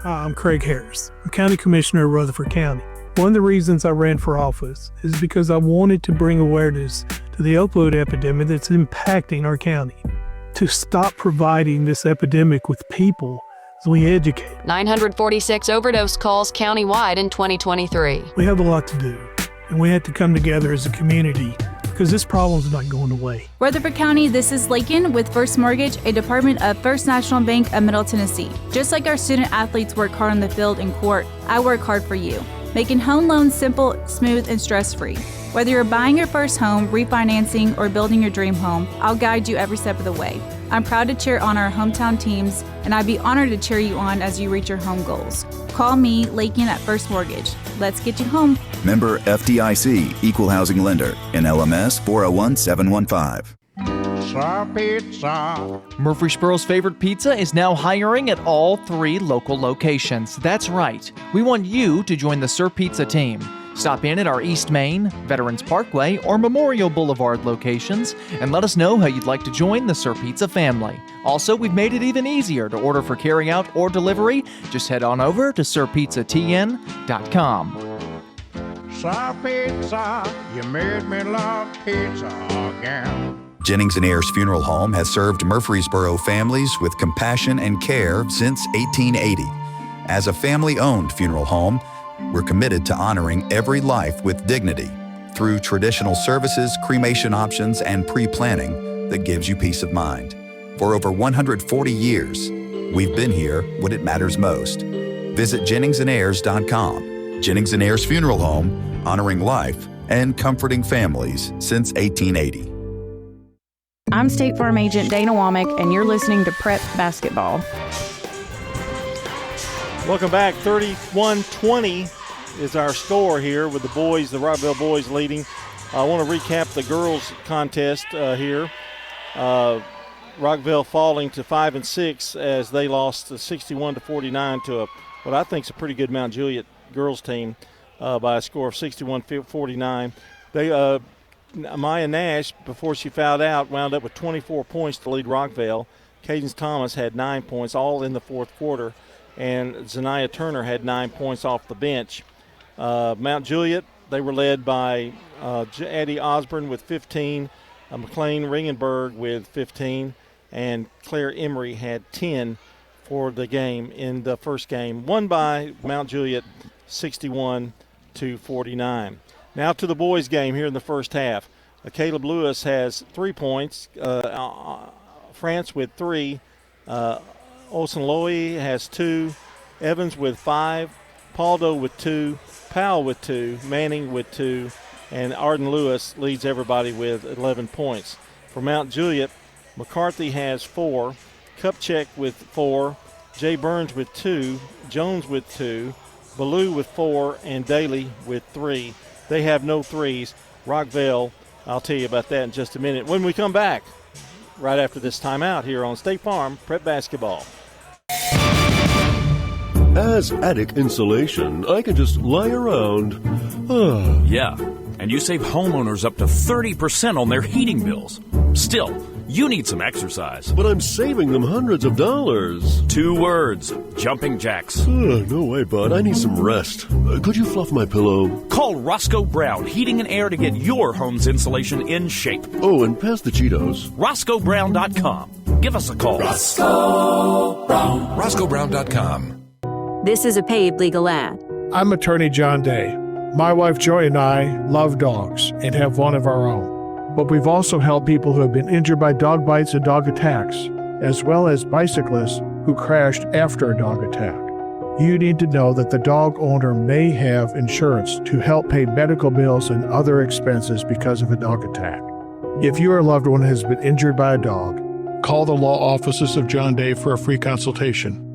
Hi, I'm Craig Harris. I'm County Commissioner of Rutherford County. One of the reasons I ran for office is because I wanted to bring awareness to the opioid epidemic that's impacting our county. To stop providing this epidemic with people as we educate. 946 overdose calls countywide in 2023. We have a lot to do, and we have to come together as a community because this problem's not going away. Rutherford County, this is Lakin with First Mortgage, a department of First National Bank of Middle Tennessee. Just like our student athletes work hard on the field and court, I work hard for you, making home loans simple, smooth, and stress-free. Whether you're buying your first home, refinancing, or building your dream home, I'll guide you every step of the way. I'm proud to cheer on our hometown teams, and I'd be honored to cheer you on as you reach your home goals. Call me, Lakin at First Mortgage. Let's get you home. Member FDIC, Equal Housing Lender, NLMS 401715. Pizza. Murfreesboro's favorite pizza is now hiring at all 3 local locations. That's right. We want you to join the Sir Pizza team. Stop in at our East Main, Veterans Parkway, or Memorial Boulevard locations and let us know how you'd like to join the Sir Pizza family. Also, we've made it even easier to order for carryout or delivery. Just head on over to sirpizzatn.com. Sir Pizza, you made me love pizza again. Jennings & Ayers Funeral Home has served Murfreesboro families with compassion and care since 1880. As a family-owned funeral home, we're committed to honoring every life with dignity through traditional services, cremation options, and pre-planning that gives you peace of mind. For over 140 years, we've been here when it matters most. Visit JenningsandAyers.com. Jennings & Ayers Funeral Home, honoring life and comforting families since 1880. I'm State Farm Agent Dana Womack, and you're listening to Prep Basketball. Welcome back. 31-20 is our score here with the boys, the Rockvale boys leading. I want to recap the girls' contest here. Rockvale falling to 5-6 as they lost 61-49 to what I think is a pretty good Mount Juliet girls team by a score of 61-49. Maya Nash, before she fouled out, wound up with 24 points to lead Rockvale. Cadence Thomas had 9 points, all in the fourth quarter. And Zanaya Turner had 9 points off the bench. Mount Juliet, they were led by Addie Osborne with 15, McLean Ringenberg with 15, and Claire Emery had 10 for the game in the first game. Won by Mount Juliet 61-49. Now to the boys' game here in the first half. Caleb Lewis has 3 points. France with 3. Olsen Lowy has 2, Evans with 5, Paldo with 2, Powell with 2, Manning with 2, and Arden Lewis leads everybody with 11 points. For Mount Juliet, McCarthy has 4, Kupchak with 4, Jay Burns with 2, Jones with 2, Ballou with 4, and Daly with 3. They have no threes. Rockvale, I'll tell you about that in just a minute when we come back right after this timeout here on State Farm Prep Basketball. As attic insulation, I can just lie around. Yeah, and you save homeowners up to 30% on their heating bills. Still, you need some exercise. But I'm saving them hundreds of dollars. 2 words, jumping jacks. No way, bud. I need some rest. Could you fluff my pillow? Call Roscoe Brown Heating and Air to get your home's insulation in shape. Oh, and pass the Cheetos. RoscoeBrown.com. Give us a call. Roscoe Brown. RoscoeBrown.com. This is a paid legal ad. I'm attorney John Day. My wife Joy and I love dogs and have one of our own. But we've also helped people who have been injured by dog bites and dog attacks, as well as bicyclists who crashed after a dog attack. You need to know that the dog owner may have insurance to help pay medical bills and other expenses because of a dog attack. If your loved one has been injured by a dog, call the law offices of John Day for a free consultation.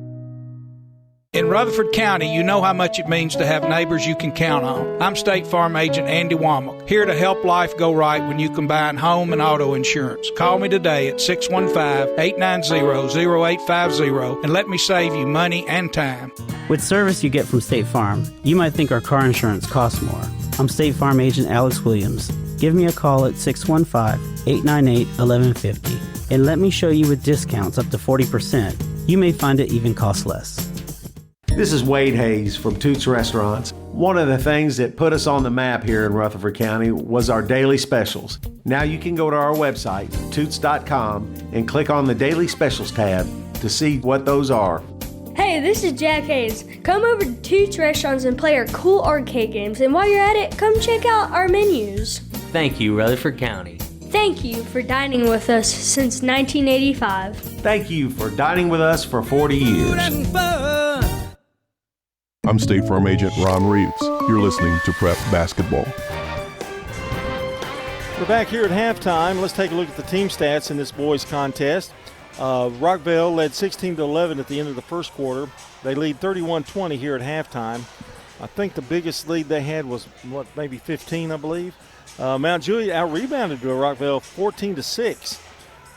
In Rutherford County, you know how much it means to have neighbors you can count on. I'm State Farm Agent Andy Womack, here to help life go right when you combine home and auto insurance. Call me today at 615-890-0850 and let me save you money and time. With service you get from State Farm, you might think our car insurance costs more. I'm State Farm Agent Alex Williams. Give me a call at 615-898-1150 and let me show you with discounts up to 40%. You may find it even costs less. This is Wade Hayes from Toots Restaurants. One of the things that put us on the map here in Rutherford County was our daily specials. Now you can go to our website, toots.com, and click on the Daily Specials tab to see what those are. Hey, this is Jack Hayes. Come over to Toots Restaurants and play our cool arcade games, and while you're at it, come check out our menus. Thank you, Rutherford County. Thank you for dining with us since 1985. Thank you for dining with us for 40 years. I'm State Farm Agent Ron Reeves. You're listening to Prep Basketball. We're back here at halftime. Let's take a look at the team stats in this boys contest. Rockvale led 16-11 at the end of the first quarter. They lead 31-20 here at halftime. I think the biggest lead they had was, maybe 15, I believe. Mount Juliet out-rebounded to Rockvale 14-6.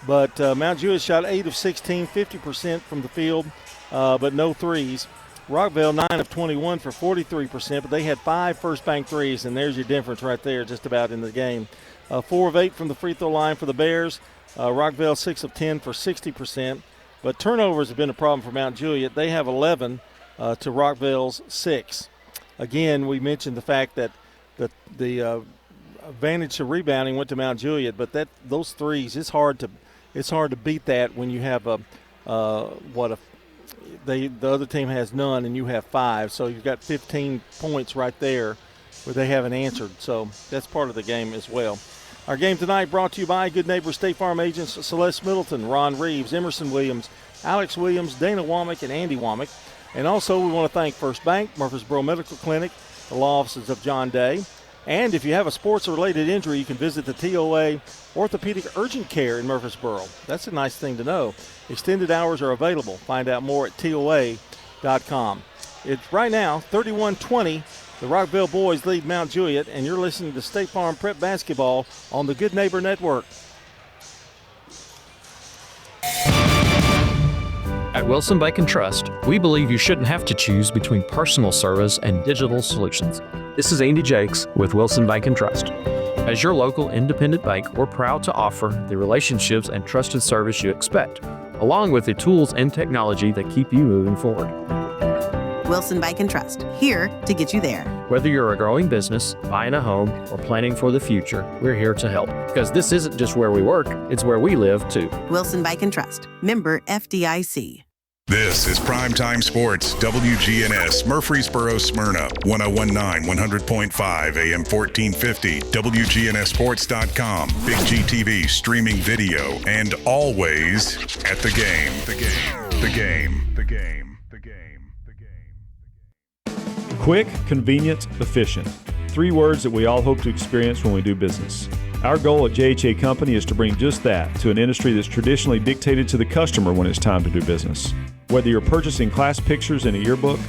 But Mount Juliet shot 8 of 16, 50% from the field, but no threes. Rockvale 9 of 21 for 43%, but they had 5 first bank threes, and there's your difference right there just about in the game. 4 of 8 from the free throw line for the Bears. Rockvale 6 of 10 for 60%, but turnovers have been a problem for Mount Juliet. They have 11 to Rockvale's 6. Again, we mentioned the fact that the advantage to rebounding went to Mount Juliet, but those threes, it's hard to beat that when you have the other team has none and you have 5, so you've got 15 points right there where they haven't answered. So that's part of the game as well. Our game tonight brought to you by Good Neighbor State Farm agents Celeste Middleton, Ron Reeves, Emerson Williams, Alex Williams, Dana Womack, and Andy Womack. And also we want to thank First Bank, Murfreesboro Medical Clinic, the law offices of John Day. And if you have a sports-related injury, you can visit the TOA Orthopedic Urgent Care in Murfreesboro. That's a nice thing to know. Extended hours are available. Find out more at TOA.com. It's right now 31-20. The Rockvale boys lead Mount Juliet, and you're listening to State Farm Prep Basketball on the Good Neighbor Network. At Wilson Bank & Trust, we believe you shouldn't have to choose between personal service and digital solutions. This is Andy Jakes with Wilson Bank & Trust. As your local independent bank, we're proud to offer the relationships and trusted service you expect, along with the tools and technology that keep you moving forward. Wilson Bank & Trust, here to get you there. Whether you're a growing business, buying a home, or planning for the future, we're here to help. Because this isn't just where we work, it's where we live, too. Wilson Bank & Trust, member FDIC. This is Primetime Sports, WGNS, Murfreesboro, Smyrna, 1019, 100.5, AM 1450, WGNSSports.com, Big GTV, streaming video, and always at the game. The game. The game. The game. The game. The game. Quick, convenient, efficient. 3 words that we all hope to experience when we do business. Our goal at JHA Company is to bring just that to an industry that's traditionally dictated to the customer when it's time to do business. Whether you're purchasing class pictures in a yearbook,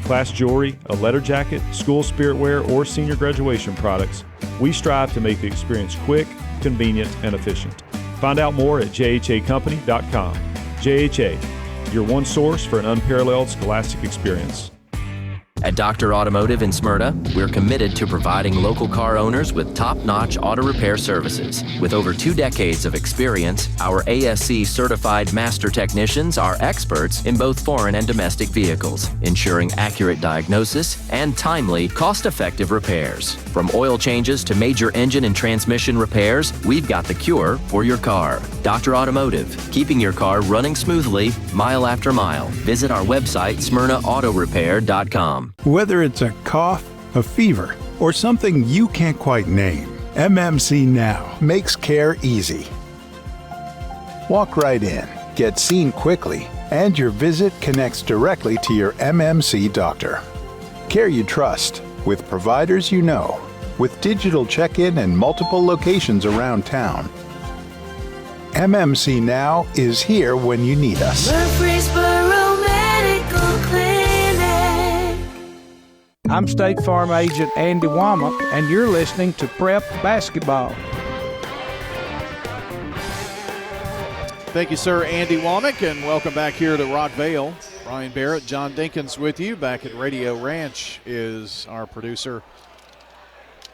class jewelry, a letter jacket, school spirit wear, or senior graduation products, we strive to make the experience quick, convenient, and efficient. Find out more at jhacompany.com. JHA, your one source for an unparalleled scholastic experience. At Dr. Automotive in Smyrna, we're committed to providing local car owners with top-notch auto repair services. With over 2 decades of experience, our ASC certified master technicians are experts in both foreign and domestic vehicles, ensuring accurate diagnosis and timely, cost-effective repairs. From oil changes to major engine and transmission repairs, we've got the cure for your car. Dr. Automotive, keeping your car running smoothly, mile after mile. Visit our website, SmyrnaAutorepair.com. Whether it's a cough, a fever, or something you can't quite name, MMC Now makes care easy. Walk right in, get seen quickly, and your visit connects directly to your MMC doctor. Care you trust, with providers you know, with digital check-in and multiple locations around town. MMC Now is here when you need us. Murfreesboro Medical Clinic. I'm State Farm Agent Andy Womack, and you're listening to Prep Basketball. Thank you, sir, Andy Womack, and welcome back here to Rockvale. Brian Barrett, John Dinkins with you. Back at Radio Ranch is our producer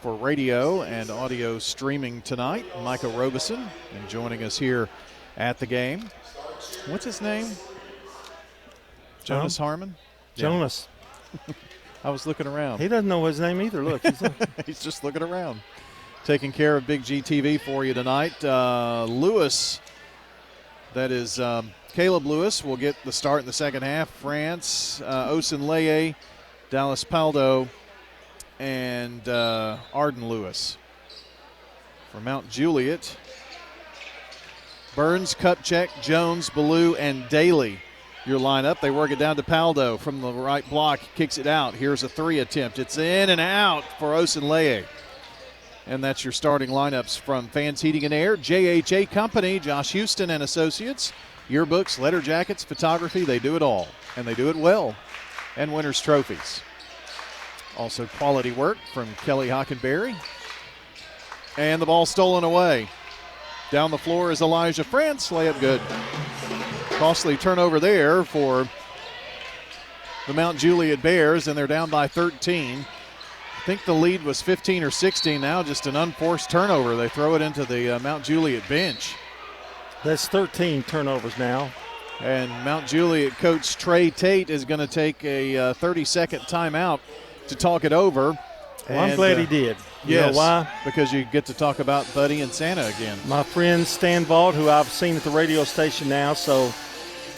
for radio and audio streaming tonight, Micah Robeson, and joining us here at the game. What's his name? Jonas Harmon? Jonas. Yeah. I was looking around. He doesn't know his name either. Look, he's just looking around. Taking care of Big G TV for you tonight. Lewis, that is Caleb Lewis, will get the start in the second half. France, Osenleye, Dallas Paldo, and Arden Lewis. For Mount Juliet, Burns, Kupchak, Jones, Ballou, and Daly. Your lineup. They work it down to Paldo from the right block, kicks it out. Here's a 3 attempt. It's in and out for Osenleye. And that's your starting lineups from Fans Heating and Air, JHA Company, Josh Houston and Associates, yearbooks, letter jackets, photography. They do it all, and they do it well. And winners' trophies. Also quality work from Kelly Hockenberry. And the ball stolen away. Down the floor is Elijah France. Layup good. Costly turnover there for the Mount Juliet Bears, and they're down by 13. I think the lead was 15 or 16 now, just an unforced turnover. They throw it into the Mount Juliet bench. That's 13 turnovers now. And Mount Juliet coach Trey Tate is going to take a 30-second timeout to talk it over. Well, I'm glad he did. You know why? Because you get to talk about Buddy and Santa again. My friend Stan Vaught, who I've seen at the radio station now,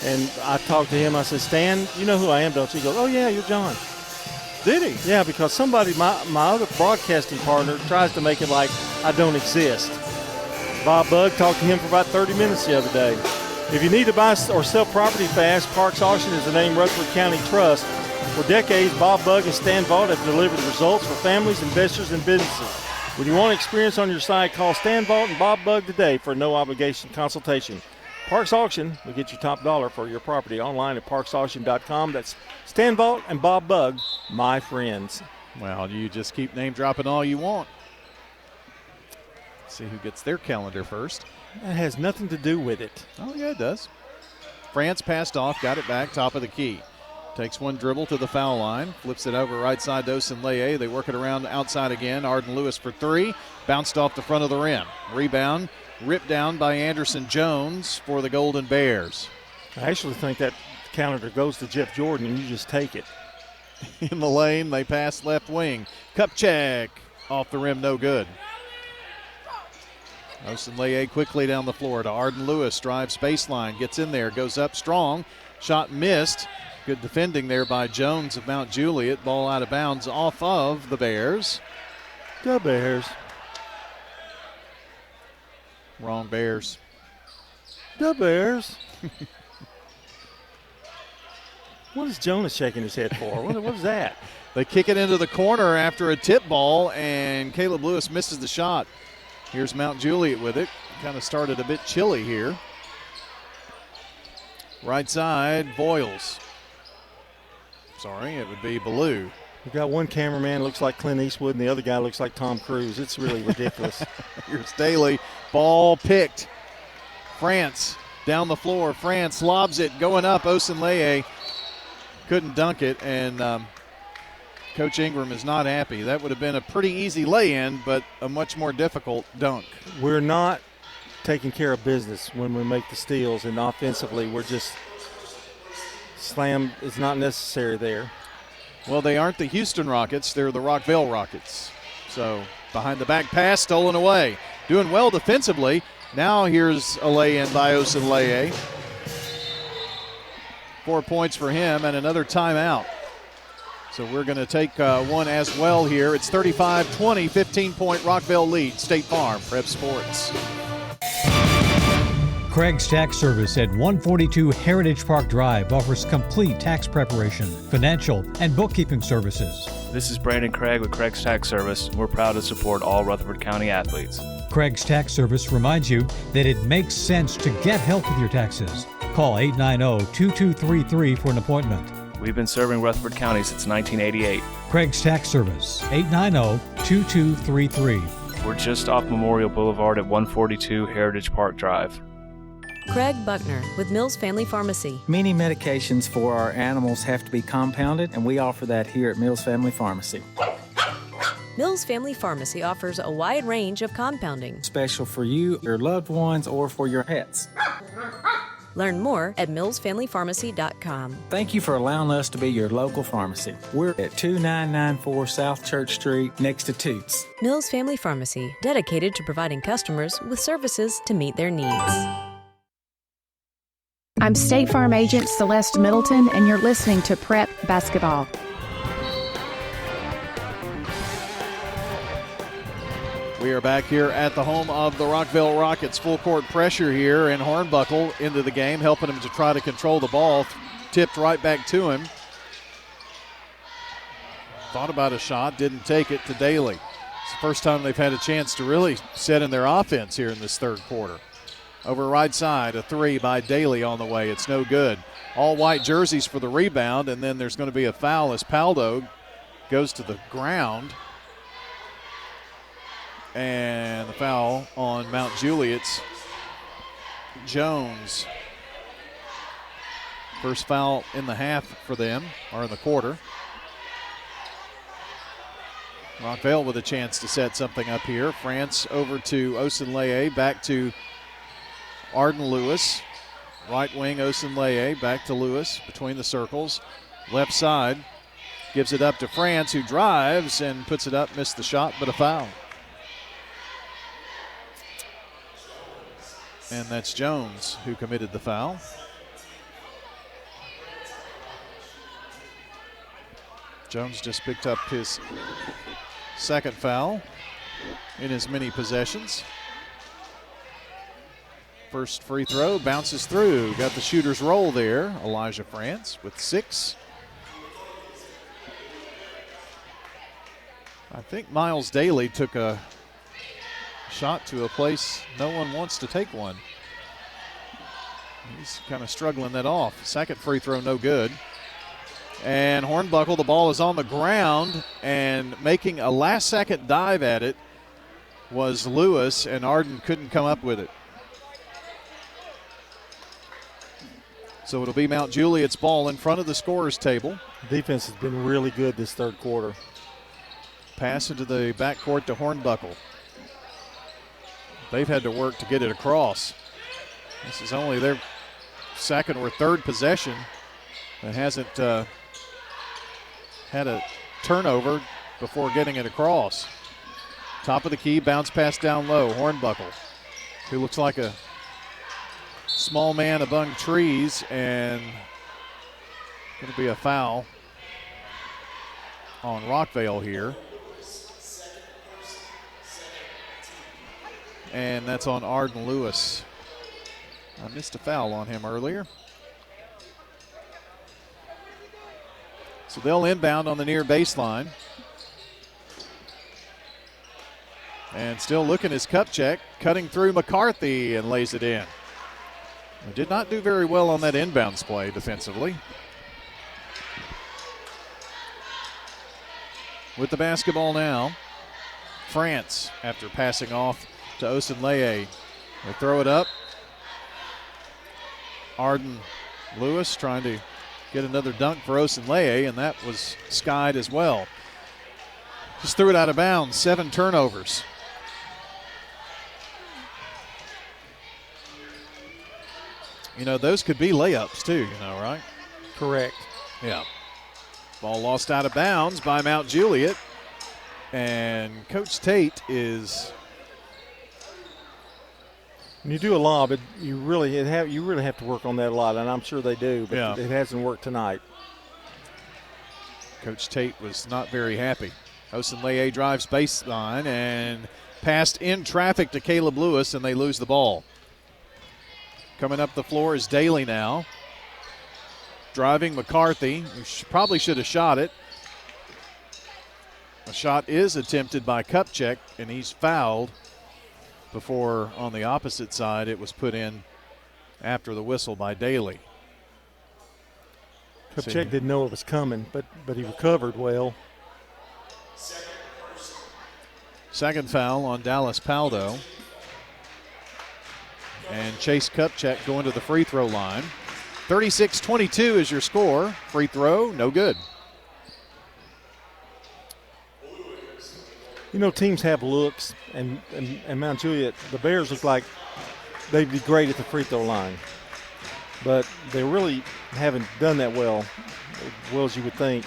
and I talked to him. I said, Stan, you know who I am, don't you? He goes, oh, yeah, you're John. Did he? Yeah, because somebody, my other broadcasting partner, tries to make it like I don't exist. Bob Bugg talked to him for about 30 minutes the other day. If you need to buy or sell property fast, Parks Auction is the name Rutherford County Trust. For decades, Bob Bugg and Stan Vaught have delivered results for families, investors, and businesses. When you want experience on your side, call Stan Vaught and Bob Bugg today for a no-obligation consultation. Parks Auction will get you top dollar for your property online at parksauction.com. That's Stan Vaught and Bob Bugg, my friends. Well, you just keep name dropping all you want. Let's see who gets their calendar first. That has nothing to do with it. Oh, yeah, it does. France passed off, got it back, top of the key. Takes one dribble to the foul line, flips it over right side to Osenleye. They work it around outside again. Arden Lewis for 3, bounced off the front of the rim. Rebound, ripped down by Anderson Jones for the Golden Bears. I actually think that calendar goes to Jeff Jordan, and you just take it. In the lane, they pass left wing. Kupchak off the rim, no good. Osenleye quickly down the floor to Arden Lewis, drives baseline, gets in there, goes up strong. Shot missed. Good defending there by Jones of Mount Juliet. Ball out of bounds off of the Bears. The Bears. Wrong Bears. The Bears. What is Jonas shaking his head for? What is that? They kick it into the corner after a tip ball, and Caleb Lewis misses the shot. Here's Mount Juliet with it. Kind of started a bit chilly here. Right side, Boyles. Sorry, it would be Ballou. We've got one cameraman looks like Clint Eastwood, and the other guy looks like Tom Cruise. It's really ridiculous. Here's Daly. Ball picked. France down the floor. France lobs it, going up. Osenleye couldn't dunk it, and Coach Ingram is not happy. That would have been a pretty easy lay-in, but a much more difficult dunk. We're not taking care of business when we make the steals, and offensively we're just slam is not necessary there. Well, they aren't the Houston Rockets. They're the Rockvale Rockets. So behind the back pass, stolen away. Doing well defensively. Now here's a lay-in by Osunleye. 4 points for him and another timeout. So we're going to take one as well here. It's 35-20, 15-point Rockvale lead. State Farm, Prep Sports. Craig's Tax Service at 142 Heritage Park Drive offers complete tax preparation, financial, and bookkeeping services. This is Brandon Craig with Craig's Tax Service. We're proud to support all Rutherford County athletes. Craig's Tax Service reminds you that it makes sense to get help with your taxes. Call 890-2233 for an appointment. We've been serving Rutherford County since 1988. Craig's Tax Service, 890-2233. We're just off Memorial Boulevard at 142 Heritage Park Drive. Craig Buckner with Mills Family Pharmacy. Many medications for our animals have to be compounded, and we offer that here at Mills Family Pharmacy. Mills Family Pharmacy offers a wide range of compounding. Special for you, your loved ones, or for your pets. Learn more at millsfamilypharmacy.com. Thank you for allowing us to be your local pharmacy. We're at 2994 South Church Street next to Toots. Mills Family Pharmacy, dedicated to providing customers with services to meet their needs. I'm State Farm Agent Celeste Middleton, and you're listening to Prep Basketball. We are back here at the home of the Rockvale Rockets. Full court pressure here, and Hornbuckle into the game, helping him to try to control the ball. Tipped right back to him. Thought about a shot, didn't take it to Daly. It's the first time they've had a chance to really set in their offense here in this third quarter. Over right side, a three by Daly on the way. It's no good. All white jerseys for the rebound, and then there's going to be a foul as Paldo goes to the ground. And the foul on Mount Juliet's Jones. First foul in the half for them, or in the quarter. Rockvale with a chance to set something up here. France over to Osunleye, back to Arden Lewis. Right wing Osunleye, back to Lewis between the circles. Left side, gives it up to France, who drives and puts it up, missed the shot, but a foul. And that's Jones who committed the foul. Jones just picked up his second foul in his many possessions. First free throw bounces through. Got the shooter's roll there. Elijah France with 6. I think Miles Daly took a shot to a place no one wants to take one. He's kind of struggling that off. Second free throw, no good. And Hornbuckle, the ball is on the ground, and making a last-second dive at it was Lewis, and Arden couldn't come up with it. So it'll be Mount Juliet's ball in front of the scorer's table. Defense has been really good this third quarter. Pass into the backcourt to Hornbuckle. They've had to work to get it across. This is only their second or third possession that hasn't had a turnover before getting it across. Top of the key, bounce pass down low. Hornbuckle, who looks like a small man among trees, and going to be a foul on Rockvale here. And that's on Arden Lewis. I missed a foul on him earlier. So they'll inbound on the near baseline. And still looking his cup check, cutting through McCarthy and lays it in. He did not do very well on that inbounds play defensively. With the basketball now, France, after passing off to Osunleye. They throw it up. Arden Lewis trying to get another dunk for Osunleye, and that was skied as well. Just threw it out of bounds, 7 turnovers. You know, those could be layups too, you know, right? Correct. Yeah. Ball lost out of bounds by Mount Juliet. And Coach Tate is. When you do a lob, you really have to work on that a lot, and I'm sure they do, but it hasn't worked tonight. Coach Tate was not very happy. Osunleye drives baseline and passed in traffic to Caleb Lewis, and they lose the ball. Coming up the floor is Daly now. Driving McCarthy, who probably should have shot it. A shot is attempted by Kupchak, and he's fouled before on the opposite side it was put in after the whistle by Daly. Kupchak didn't know it was coming, but he recovered well. Second foul on Dallas Paldo. And Chase Kupchak going to the free throw line. 36-22 is your score. Free throw, no good. You know, teams have looks, and Mount Juliet, the Bears look like they'd be great at the free throw line. But they really haven't done that well as you would think.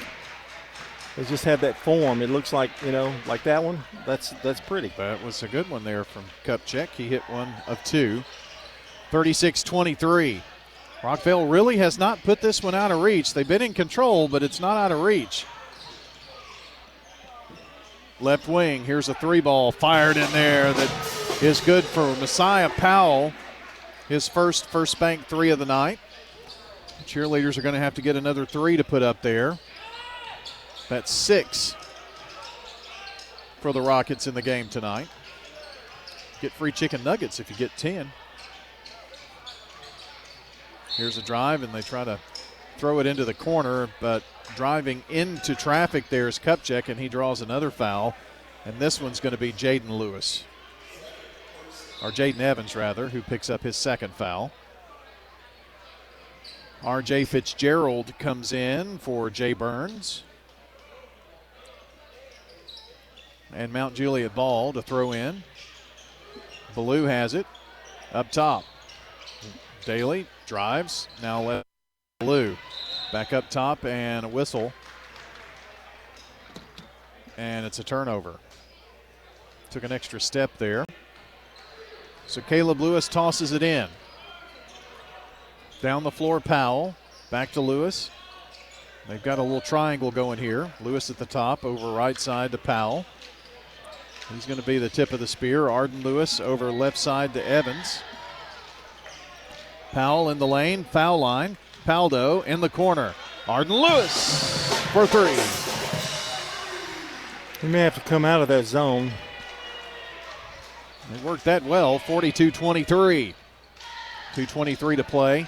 They just have that form. It looks like, you know, like that one. That's pretty. That was a good one there from Kupchak. He hit one of 2. 36-23. Rockvale really has not put this one out of reach. They've been in control, but it's not out of reach. Left wing, here's a 3-ball fired in there that is good for Messiah Powell. His first bank 3 of the night. The cheerleaders are going to have to get another 3 to put up there. That's 6 for the Rockets in the game tonight. Get free chicken nuggets if you get 10. Here's a drive, and they try to throw it into the corner, but driving into traffic there is Kupchak, and he draws another foul. And this one's going to be Jaden Lewis, or Jaden Evans, rather, who picks up his second foul. R.J. Fitzgerald comes in for Jay Burns. And Mount Juliet ball to throw in. Ballou has it up top. Daly drives, now left Ballou. Back up top and a whistle. And it's a turnover. Took an extra step there. So Caleb Lewis tosses it in. Down the floor, Powell. Back to Lewis. They've got a little triangle going here. Lewis at the top, over right side to Powell. He's going to be the tip of the spear. Arden Lewis over left side to Evans. Powell in the lane, foul line. Paldo in the corner. Arden Lewis for 3. He may have to come out of that zone. They worked that well, 42-23. 2:23 to play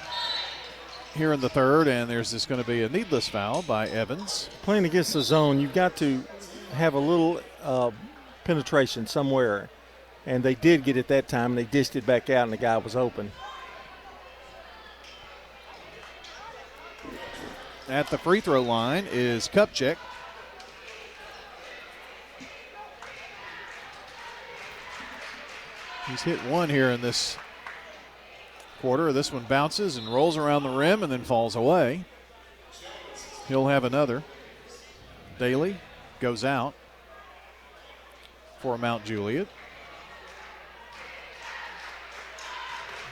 here in the third, and there's just going to be a needless foul by Evans. Playing against the zone, you've got to have a little penetration somewhere, and they did get it that time, and they dished it back out, and the guy was open. At the free throw line is Kupchak. He's hit one here in this quarter. This one bounces and rolls around the rim and then falls away. He'll have another. Daly goes out for Mount Juliet.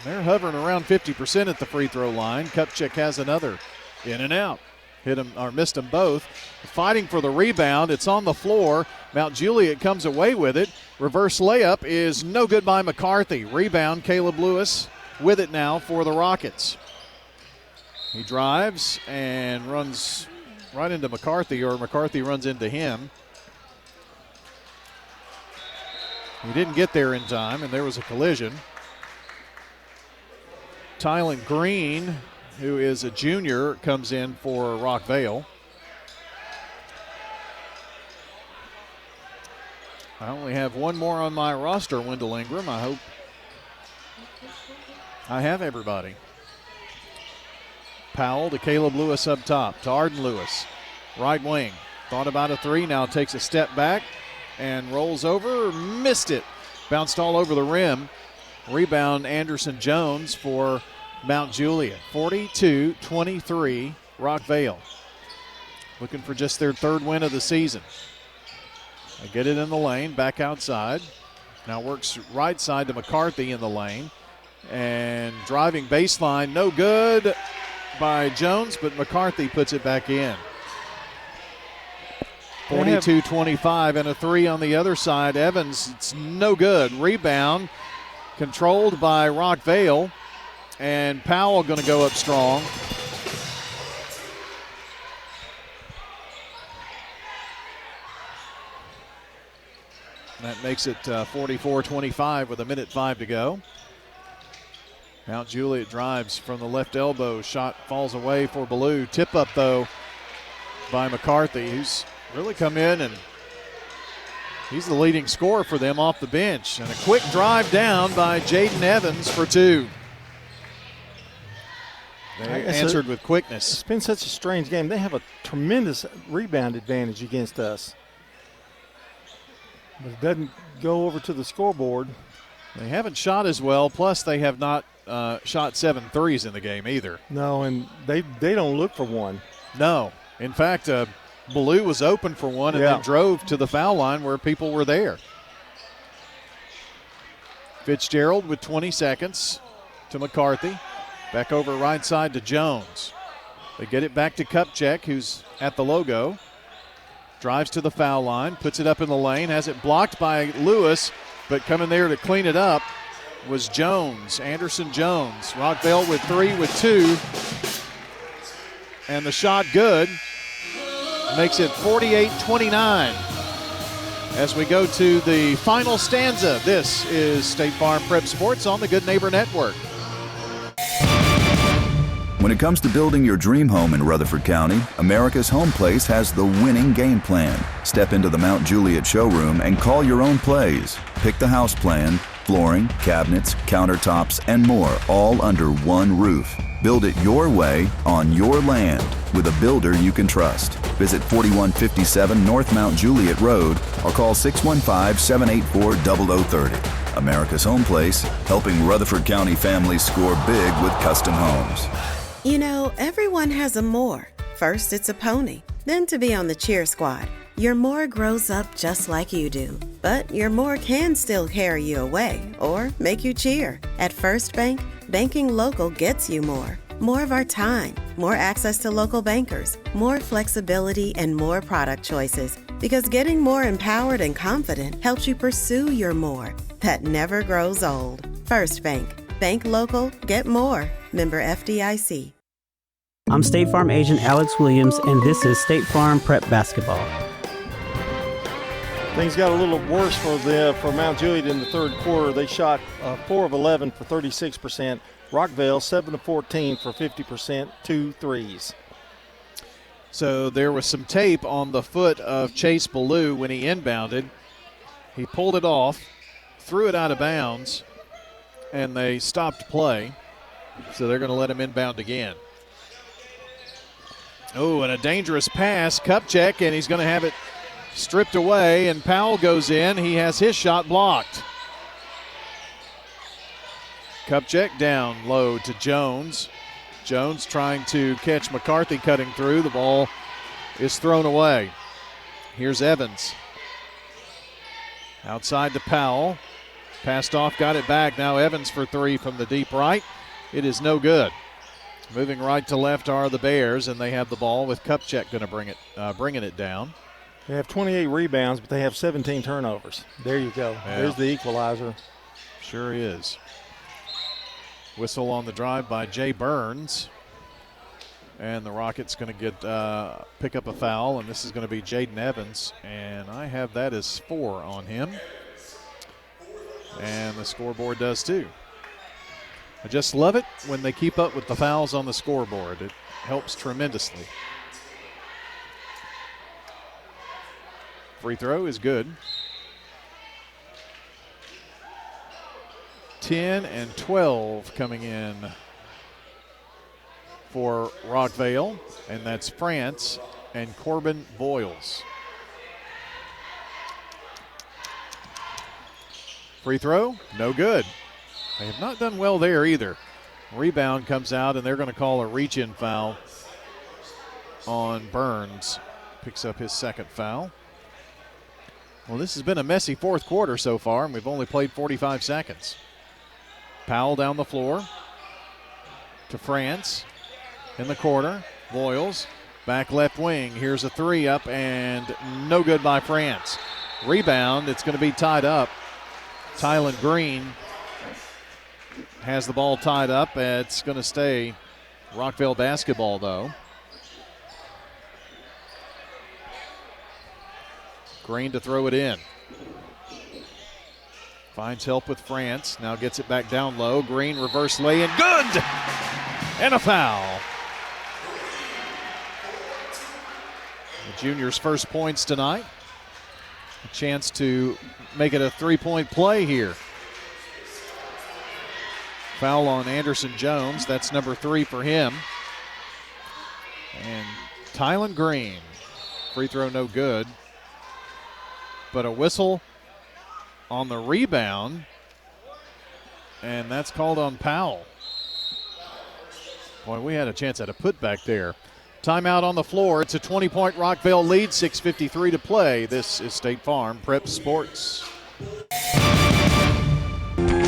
They're hovering around 50% at the free throw line. Kupchak has another. In and out. Hit him or missed them both. Fighting for the rebound. It's on the floor. Mount Juliet comes away with it. Reverse layup is no good by McCarthy. Rebound, Caleb Lewis with it now for the Rockets. He drives and runs right into McCarthy, or McCarthy runs into him. He didn't get there in time, and there was a collision. Tylen Green, who is a junior, comes in for Rockvale. I only have one more on my roster, Wendell Ingram. I hope I have everybody. Powell to Caleb Lewis up top, to Arden Lewis. Right wing. Thought about a three, now takes a step back and rolls over. Missed it. Bounced all over the rim. Rebound Anderson Jones for Mount Juliet. 42-23, Rockvale. Looking for just their third win of the season. They get it in the lane, back outside. Now works right side to McCarthy in the lane. And driving baseline, no good by Jones, but McCarthy puts it back in. 42-25, and a three on the other side. Evans, it's no good. Rebound controlled by Rockvale, and Powell going to go up strong. That makes it 44-25 with 1:05 to go. Mount Juliet drives from the left elbow. Shot falls away for Ballou. Tip up, though, by McCarthy, who's really come in, and he's the leading scorer for them off the bench. And a quick drive down by Jaden Evans for two. They answered with quickness. It's been such a strange game. They have a tremendous rebound advantage against us. But it doesn't go over to the scoreboard. They haven't shot as well, plus they have not shot 7 threes in the game either. No, and they don't look for one. No. In fact, Ballou was open for one and then drove to the foul line where people were there. Fitzgerald with 20 seconds to McCarthy. Back over right side to Jones. They get it back to Kupchak, who's at the logo. Drives to the foul line, puts it up in the lane, has it blocked by Lewis, but coming there to clean it up was Jones, Anderson Jones. Rockvale with 3 with 2. And the shot good. Makes it 48-29. As we go to the final stanza, this is State Farm Prep Sports on the Good Neighbor Network. When it comes to building your dream home in Rutherford County, America's Home Place has the winning game plan. Step into the Mount Juliet showroom and call your own plays. Pick the house plan, flooring, cabinets, countertops, and more, all under one roof. Build it your way on your land with a builder you can trust. Visit 4157 North Mount Juliet Road or call 615-784-0030. America's Home Place, helping Rutherford County families score big with custom homes. You know, everyone has a more. First, it's a pony. Then to be on the cheer squad. Your more grows up just like you do. But your more can still carry you away or make you cheer. At First Bank, banking local gets you more. More of our time, more access to local bankers, more flexibility, and more product choices. Because getting more empowered and confident helps you pursue your more. That never grows old. First Bank. Bank local, get more. Member FDIC. I'm State Farm agent Alex Williams, and this is State Farm Prep Basketball. Things got a little worse for Mount Juliet in the third quarter. They shot 4 of 11 for 36%. Rockvale 7 of 14 for 50%, 2 threes. So there was some tape on the foot of Chase Ballou when he inbounded. He pulled it off, threw it out of bounds, and they stopped play. So they're going to let him inbound again. Oh, and a dangerous pass. Kupchak, and he's going to have it stripped away, and Powell goes in. He has his shot blocked. Kupchak down low to Jones. Jones trying to catch McCarthy cutting through. The ball is thrown away. Here's Evans. Outside to Powell. Passed off, got it back. Now Evans for 3 from the deep right. It is no good. Moving right to left are the Bears, and they have the ball with Kupchak going to bringing it down. They have 28 rebounds, but they have 17 turnovers. There you go. Yeah. There's the equalizer. Sure is. Whistle on the drive by Jay Burns. And the Rockets going to get pick up a foul, and this is going to be Jaden Evans. And I have that as 4 on him. And the scoreboard does too. I just love it when they keep up with the fouls on the scoreboard. It helps tremendously. Free throw is good. 10 and 12 coming in for Rockvale, and that's France and Corbin Boyles. Free throw, no good. They have not done well there either. Rebound comes out, and they're going to call a reach-in foul on Burns. Picks up his second foul. Well, this has been a messy fourth quarter so far, and we've only played 45 seconds. Powell down the floor to France in the corner. Boyles, back left wing. Here's a three up, and no good by France. Rebound, it's going to be tied up. Tylen Green has the ball tied up. It's going to stay Rockvale basketball, though. Green to throw it in. Finds help with France. Now gets it back down low. Green reverse lay-in. Good! And a foul. The junior's first points tonight. A chance to make it a three-point play here. Foul on Anderson Jones. That's number 3 for him. And Tylen Green. Free throw no good. But a whistle on the rebound. And that's called on Powell. Boy, we had a chance at a putback there. Timeout on the floor. It's a 20-point Rockvale lead, 6:53 to play. This is State Farm Prep Sports.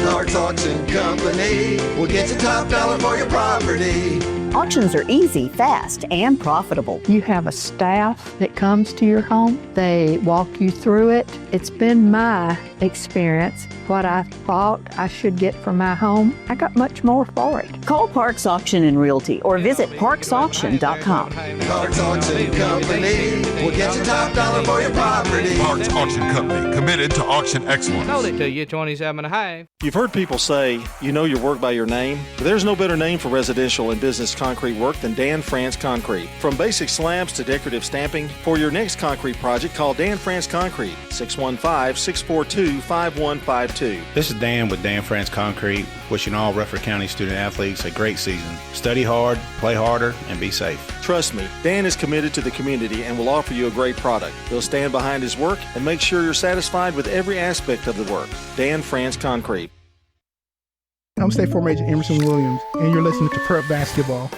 Clark's Auction Company will get you top dollar for your property. Auctions are easy, fast, and profitable. You have a staff that comes to your home. They walk you through it. It's been my experience. What I thought I should get for my home, I got much more for it. Call Parks Auction and Realty or visit parksauction.com. Clark's Auction Company will get you top dollar for your property. Parks Auction Company, committed to auction excellence. Sold it to you, 27.5. You've heard people say, you know your work by your name, but there's no better name for residential and business concrete work than Dan France Concrete. From basic slabs to decorative stamping, for your next concrete project, call Dan France Concrete, 615-642-5152. This is Dan with Dan France Concrete, wishing all Rutherford County student athletes a great season. Study hard, play harder, and be safe. Trust me, Dan is committed to the community and will offer you a great product. He'll stand behind his work and make sure you're satisfied with every aspect of the work. Dan France Concrete. I'm State Farm Agent Emerson Williams, and you're listening to Prep Basketball.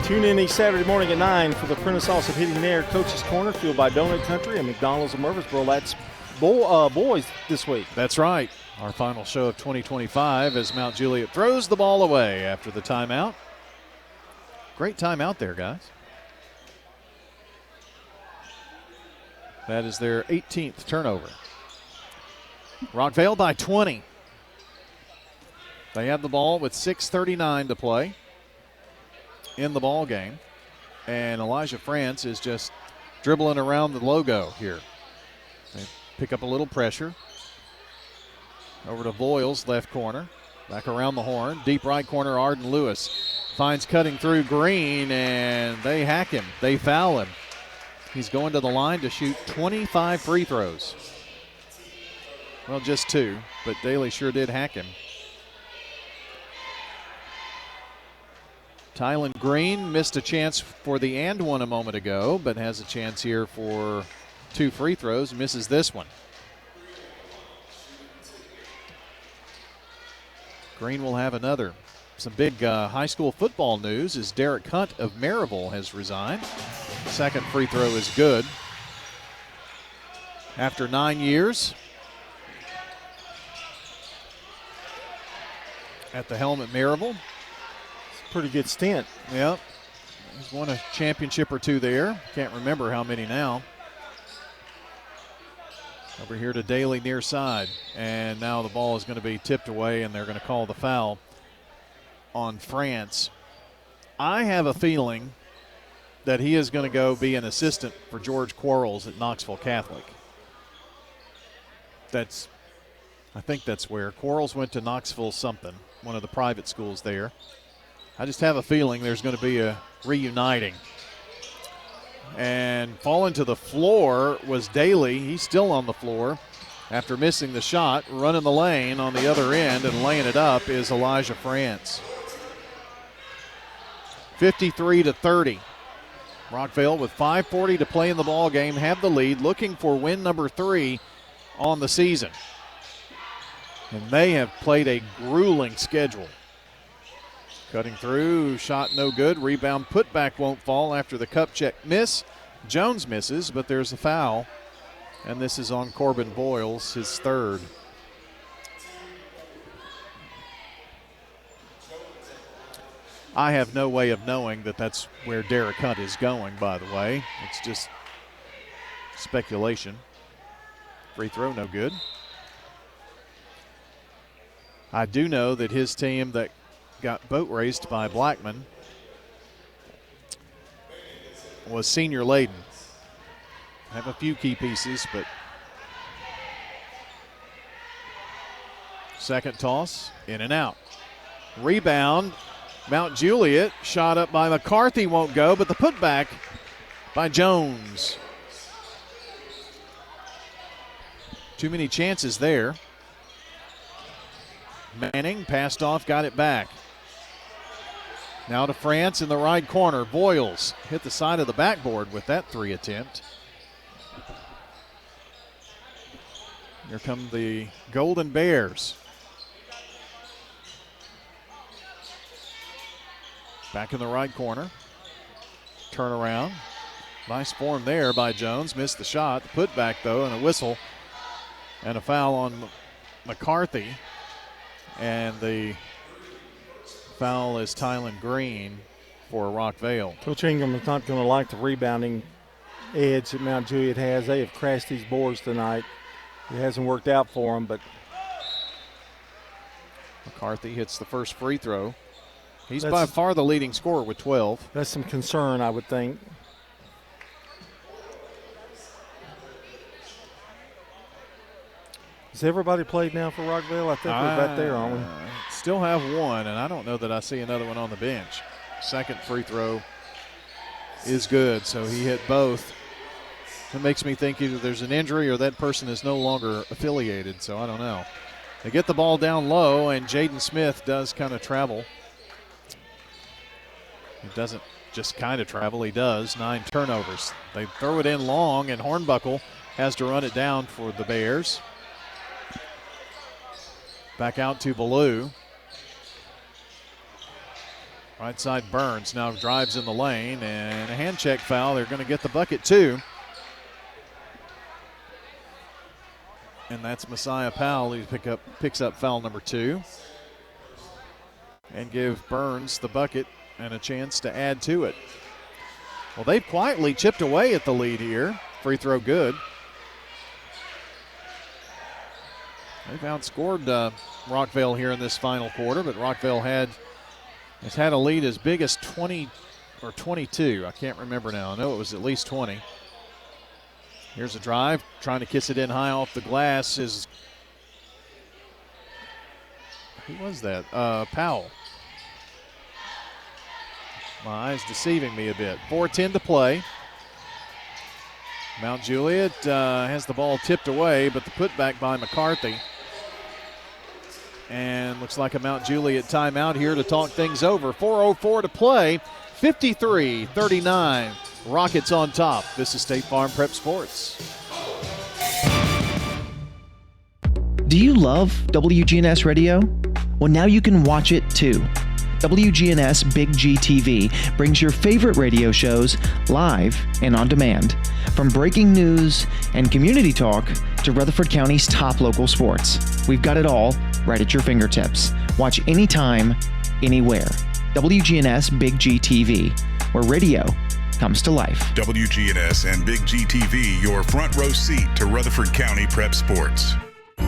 Tune in each Saturday morning at 9 for the Prentice Awesome Hitting and Air Coach's Corner, fueled by Donut Country and McDonald's of Murfreesboro. That's boys this week. That's right. Our final show of 2025 as Mount Juliet throws the ball away after the timeout. Great timeout there, guys. That is their 18th turnover. Rockvale by 20. They have the ball with 6:39 to play in the ball game. And Elijah France is just dribbling around the logo here. They pick up a little pressure. Over to Boyles, left corner. Back around the horn. Deep right corner, Arden Lewis. Finds cutting through Green, and they hack him. They foul him. He's going to the line to shoot 25 free throws. Well, just 2, but Daly sure did hack him. Tylen Green missed a chance for the and one a moment ago, but has a chance here for 2 free throws. Misses this one. Green will have another. Some big high school football news is Derek Hunt of Maryville has resigned. Second free throw is good. After 9 years at the helm at Maryville. Pretty good stint. Yep. He's won a championship or 2 there. Can't remember how many now. Over here to Daly near side. And now the ball is going to be tipped away, and they're going to call the foul on France. I have a feeling that he is going to go be an assistant for George Quarles at Knoxville Catholic. I think that's where. Quarles went to Knoxville something, one of the private schools there. I just have a feeling there's going to be a reuniting. And falling to the floor was Daly. He's still on the floor after missing the shot. Running the lane on the other end and laying it up is Elijah France. 53-30. Rockvale with 5:40 to play in the ball game, have the lead, looking for win number 3 on the season. And they have played a grueling schedule. Cutting through, shot no good. Rebound putback won't fall after the cup check miss. Jones misses, but there's a foul. And this is on Corbin Boyles, his third. I have no way of knowing that that's where Derek Hunt is going, by the way. It's just speculation. Free throw, no good. I do know that his team that got boat raced by Blackman was senior laden. Have a few key pieces, but second toss, in and out. Rebound, Mount Juliet, shot up by McCarthy, won't go, but the putback by Jones. Too many chances there. Manning passed off, got it back. Now to France in the right corner. Boyles hit the side of the backboard with that 3 attempt. Here come the Golden Bears. Back in the right corner. Turnaround. Nice form there by Jones. Missed the shot. The putback, though, and a whistle. And a foul on McCarthy. And the foul is Tylen Green for Rockvale. Coach Ingram is not going to like the rebounding edge that Mount Juliet has. They have crashed these boards tonight. It hasn't worked out for them, but McCarthy hits the first free throw. He's by far the leading scorer with 12. That's some concern, I would think. Has everybody played now for Rockvale? I think we're about there, aren't we? Still have one, and I don't know that I see another one on the bench. Second free throw is good, so he hit both. It makes me think either there's an injury or that person is no longer affiliated, so I don't know. They get the ball down low, and Jaden Smith does kind of travel. He doesn't just kind of travel, he does. 9 turnovers. They throw it in long, and Hornbuckle has to run it down for the Bears. Back out to Ballou. Right side Burns now drives in the lane, and a hand check foul. They're going to get the bucket too. And that's Messiah Powell who picks up foul number 2. And give Burns the bucket and a chance to add to it. Well, they've quietly chipped away at the lead here. Free throw good. They've outscored Rockvale here in this final quarter, but Rockvale has had a lead as big as 20 or 22. I can't remember now. I know it was at least 20. Here's a drive, trying to kiss it in high off the glass is, who was that? Powell. My eyes deceiving me a bit. 4:10 to play. Mount Juliet has the ball tipped away, but the putback by McCarthy. And looks like a Mount Juliet timeout here to talk things over. 4:04 to play. 53-39. Rockets on top. This is State Farm Prep Sports. Do you love WGNS Radio? Well, now you can watch it too. WGNS Big G TV brings your favorite radio shows live and on demand. From breaking news and community talk to Rutherford County's top local sports. We've got it all right at your fingertips. Watch anytime, anywhere. WGNS Big G TV, where radio comes to life. WGNS and Big G TV, your front row seat to Rutherford County Prep Sports.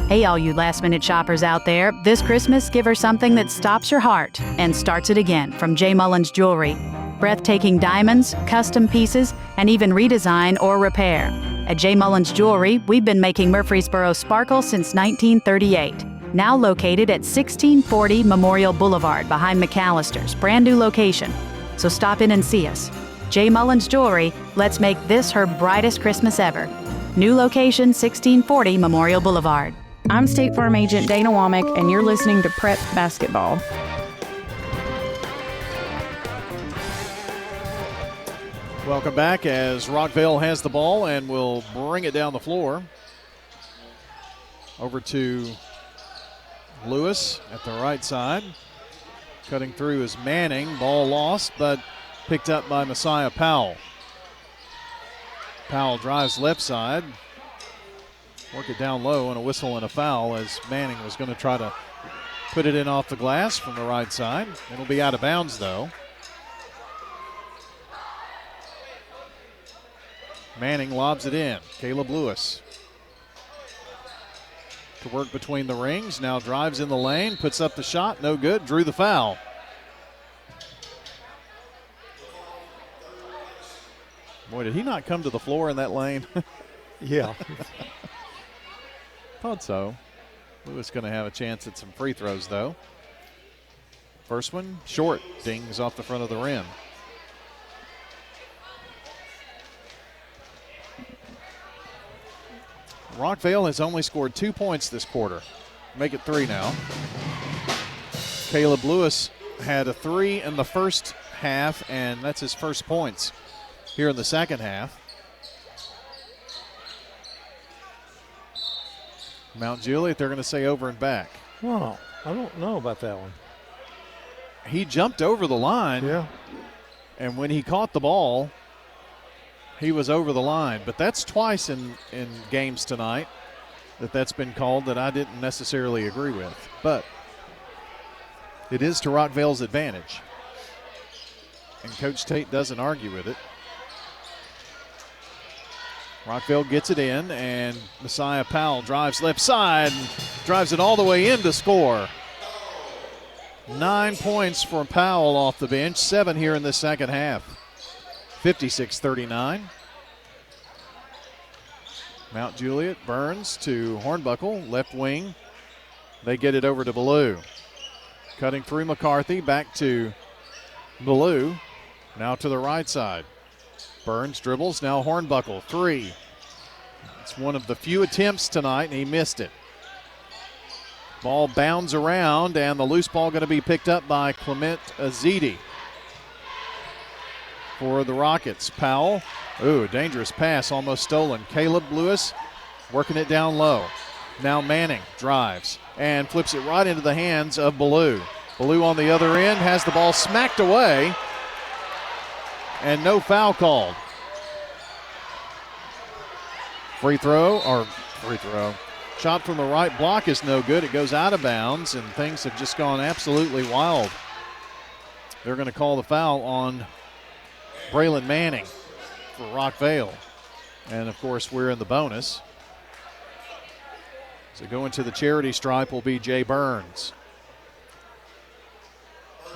Hey, all you last-minute shoppers out there. This Christmas, give her something that stops your heart and starts it again from J. Mullins Jewelry. Breathtaking diamonds, custom pieces, and even redesign or repair. At J. Mullins Jewelry, we've been making Murfreesboro sparkle since 1938. Now located at 1640 Memorial Boulevard behind McAllister's brand new location. So stop in and see us. J. Mullins Jewelry, let's make this her brightest Christmas ever. New location, 1640 Memorial Boulevard. I'm State Farm Agent Dana Womack, and you're listening to Prep Basketball. Welcome back as Rockvale has the ball and will bring it down the floor. Over to Lewis at the right side. Cutting through is Manning. Ball lost, but picked up by Messiah Powell. Powell drives left side. Work it down low, and a whistle and a foul as Manning was going to try to put it in off the glass from the right side. It'll be out of bounds, though. Manning lobs it in. Caleb Lewis to work between the rings. Now drives in the lane, puts up the shot. No good. Drew the foul. Boy, did he not come to the floor in that lane? Yeah. Thought so. Lewis going to have a chance at some free throws, though. First one, short. Dings off the front of the rim. Rockvale has only scored 2 points this quarter. Make it 3 now. Caleb Lewis had a 3 in the first half, and that's his first points here in the second half. Mount Juliet, they're going to say over and back. Oh, I don't know about that one. He jumped over the line. Yeah. And when he caught the ball, he was over the line. But that's twice in games tonight that's been called that I didn't necessarily agree with. But it is to Rockvale's advantage. And Coach Tate doesn't argue with it. Rockvale gets it in, and Messiah Powell drives left side and drives it all the way in to score. 9 points for Powell off the bench, 7 here in the second half. 56-39. Mount Juliet, Burns to Hornbuckle, left wing. They get it over to Ballou. Cutting through McCarthy, back to Ballou. Now to the right side. Burns dribbles, now Hornbuckle, 3. It's one of the few attempts tonight, and he missed it. Ball bounds around, and the loose ball going to be picked up by Clement Azidi for the Rockets. Powell, ooh, dangerous pass, almost stolen. Caleb Lewis working it down low. Now Manning drives and flips it right into the hands of Ballou. Ballou on the other end has the ball smacked away, and no foul called. Free throw. Shot from the right block is no good. It goes out of bounds, and things have just gone absolutely wild. They're going to call the foul on Braylon Manning for Rockvale. And, of course, we're in the bonus. So going to the charity stripe will be Jay Burns.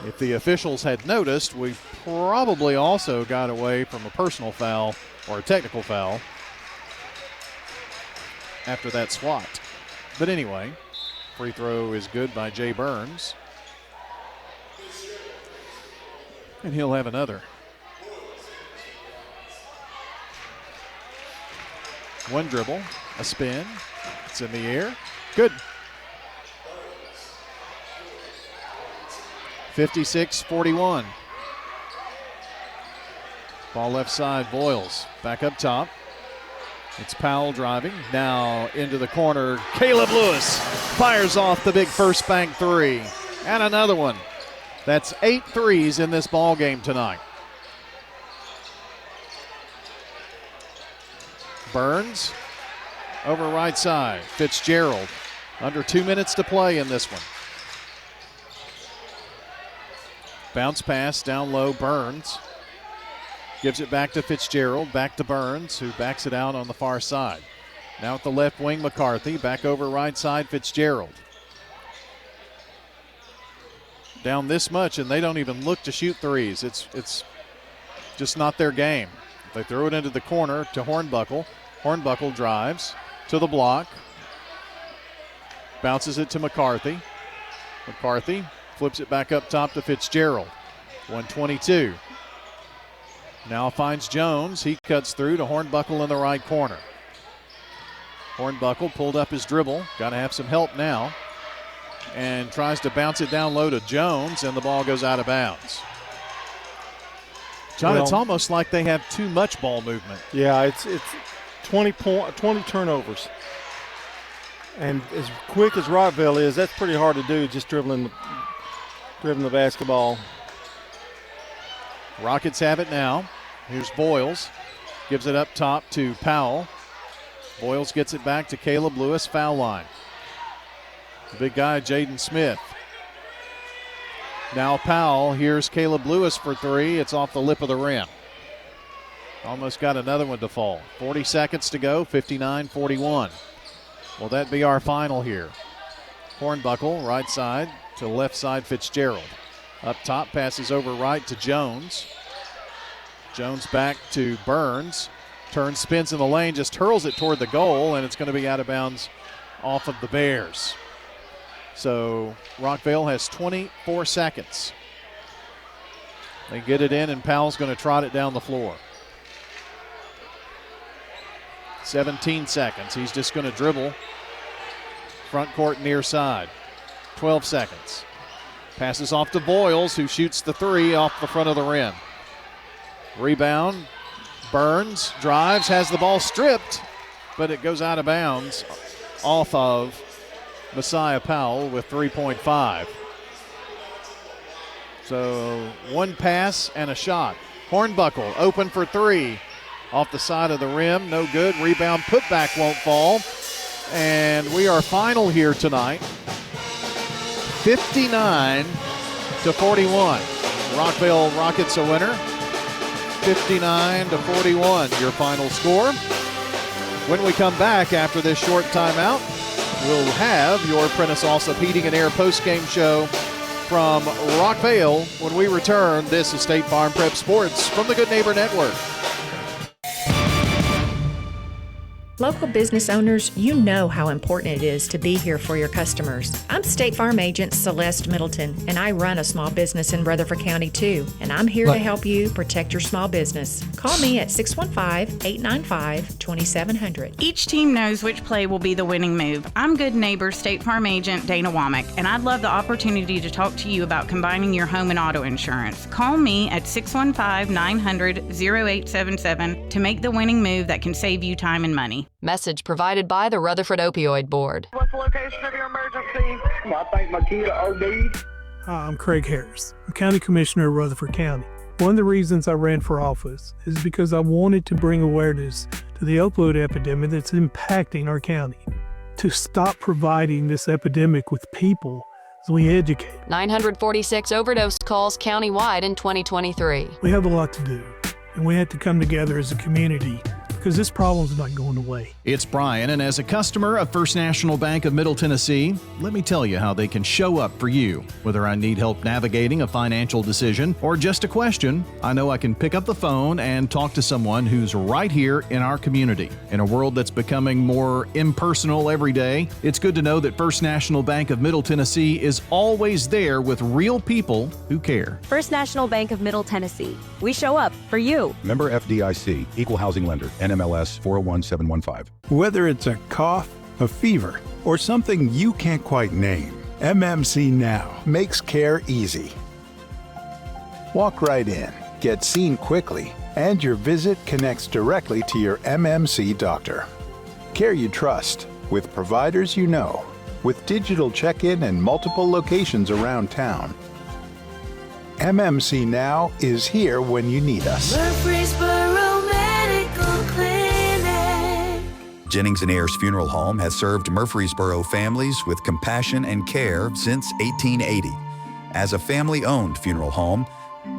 If the officials had noticed, we probably also got away from a personal foul or a technical foul after that swat. But anyway, free throw is good by Jay Burns. And he'll have another. One dribble, a spin. It's in the air. Good. 56-41. Ball left side, Boyles. Back up top. It's Powell driving. Now into the corner. Caleb Lewis fires off the big first bank 3. And another one. That's 8 threes in this ball game tonight. Burns over right side. Fitzgerald. Under 2 minutes to play in this one. Bounce pass down low, Burns. Gives it back to Fitzgerald, back to Burns, who backs it out on the far side. Now at the left wing, McCarthy, back over right side, Fitzgerald. Down this much, and they don't even look to shoot threes. It's just not their game. They throw it into the corner to Hornbuckle. Hornbuckle drives to the block. Bounces it to McCarthy. McCarthy flips it back up top to Fitzgerald. 122. Now finds Jones. He cuts through to Hornbuckle in the right corner. Hornbuckle pulled up his dribble. Got to have some help now. And tries to bounce it down low to Jones, and the ball goes out of bounds. John, it's almost like they have too much ball movement. Yeah, it's 20 turnovers. And as quick as Rockvale is, that's pretty hard to do, just dribbling the basketball. Rockets have it now. Here's Boyles. Gives it up top to Powell. Boyles gets it back to Caleb Lewis, foul line. The big guy, Jaden Smith. Now Powell. Here's Caleb Lewis for three. It's off the lip of the rim. Almost got another one to fall. 40 seconds to go, 59-41. Will that be our final here? Hornbuckle, right side to left side Fitzgerald. Up top, passes over right to Jones. Jones back to Burns. Turns, spins in the lane, just hurls it toward the goal, and it's going to be out of bounds off of the Bears. So Rockvale has 24 seconds. They get it in, and Powell's going to trot it down the floor. 17 seconds. He's just going to dribble. Front court near side. 12 seconds. Passes off to Boyles, who shoots the three off the front of the rim. Rebound. Burns drives, has the ball stripped, but it goes out of bounds off of Messiah Powell with 3.5. So one pass and a shot. Hornbuckle open for three. Off the side of the rim, no good. Rebound, putback won't fall. And we are final here tonight. 59-41. Rockvale Rockets a winner. 59-41, your final score. When we come back after this short timeout, we'll have your Prentice Allsup Heating and Air postgame show from Rockvale. When we return, this is State Farm Prep Sports from the Good Neighbor Network. Local business owners, you know how important it is to be here for your customers. I'm State Farm Agent Celeste Middleton, and I run a small business in Rutherford County too, and I'm here to help you protect your small business. Call me at 615-895-2700. Each team knows which play will be the winning move. I'm Good Neighbor State Farm Agent Dana Womack, and I'd love the opportunity to talk to you about combining your home and auto insurance. Call me at 615-900-0877 to make the winning move that can save you time and money. Message provided by the Rutherford Opioid Board. What's the location of your emergency? I think my kid OD'd. Hi, I'm Craig Harris. I'm County Commissioner of Rutherford County. One of the reasons I ran for office is because I wanted to bring awareness to the opioid epidemic that's impacting our county. To stop providing this epidemic with people as we educate. 946 overdose calls countywide in 2023. We have a lot to do, and we have to come together as a community, because this problem's not going away. It's Brian, and as a customer of First National Bank of Middle Tennessee, let me tell you how they can show up for you. Whether I need help navigating a financial decision or just a question, I know I can pick up the phone and talk to someone who's right here in our community. In a world that's becoming more impersonal every day, it's good to know that First National Bank of Middle Tennessee is always there with real people who care. First National Bank of Middle Tennessee. We show up for you. Member FDIC, Equal Housing Lender, NMLS 401715. Whether it's a cough, a fever, or something you can't quite name, MMC Now makes care easy. Walk right in, get seen quickly, and your visit connects directly to your MMC doctor. Care you trust, with providers you know, with digital check-in and multiple locations around town. MMC Now is here when you need us. Murfreesboro Medical Clinic. Jennings & Ayers Funeral Home has served Murfreesboro families with compassion and care since 1880. As a family-owned funeral home,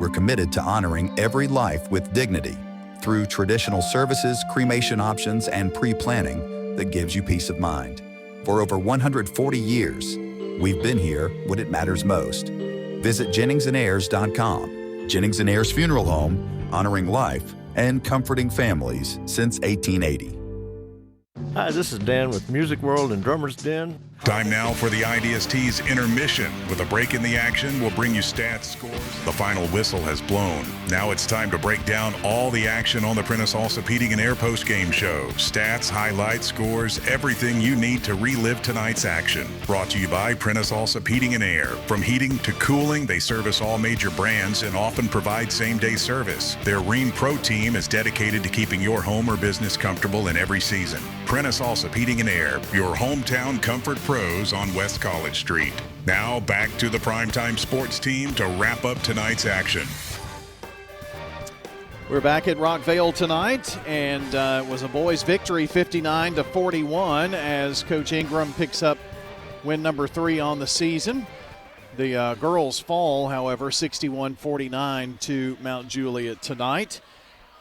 we're committed to honoring every life with dignity through traditional services, cremation options, and pre-planning that gives you peace of mind. For over 140 years, we've been here when it matters most. Visit JenningsandAyers.com. Jennings & Ayers Funeral Home, honoring life and comforting families since 1880. Hi, this is Dan with Music World and Drummers Den. Time now for the IDST's intermission. With a break in the action, we'll bring you stats, scores. The final whistle has blown. Now it's time to break down all the action on the Prentice Allsup Heating and Air post-game show. Stats, highlights, scores, everything you need to relive tonight's action. Brought to you by Prentice Allsup Heating and Air. From heating to cooling, they service all major brands and often provide same-day service. Their Rheem Pro team is dedicated to keeping your home or business comfortable in every season. Prentice Allsup Heating and Air, your hometown comfort pros on West College Street. Now back to the primetime sports team to wrap up tonight's action. We're back at Rockvale tonight, and it was a boys' victory, 59-41, as Coach Ingram picks up win number 3 on the season. The girls fall, however, 61-49 to Mount Juliet tonight.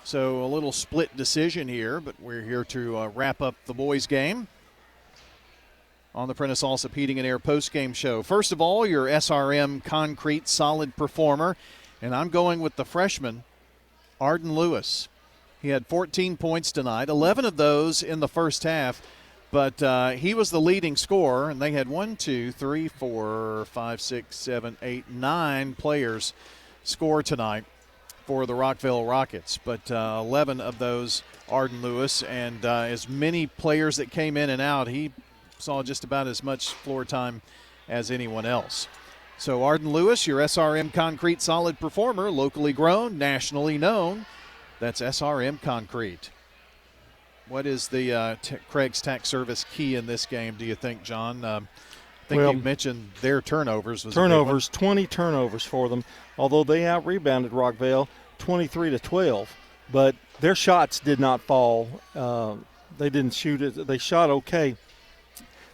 So a little split decision here, but we're here to wrap up the boys' game on the Prentice Allsup Heating and Air post-game show. First of all, your SRM concrete solid performer, and I'm going with the freshman, Arden Lewis. He had 14 points tonight, 11 of those in the first half, but he was the leading scorer, and they had 9 players score tonight for the Rockvale Rockets, but 11 of those Arden Lewis, and as many players that came in and out, he saw just about as much floor time as anyone else. So Arden Lewis, your SRM Concrete solid performer, locally grown, nationally known. That's SRM Concrete. What is the Craig's Tax Service key in this game, do you think, John? I think you mentioned their turnovers. Turnovers, 20 turnovers for them, although they out-rebounded Rockvale 23-12. But their shots did not fall. They didn't shoot it. They shot okay.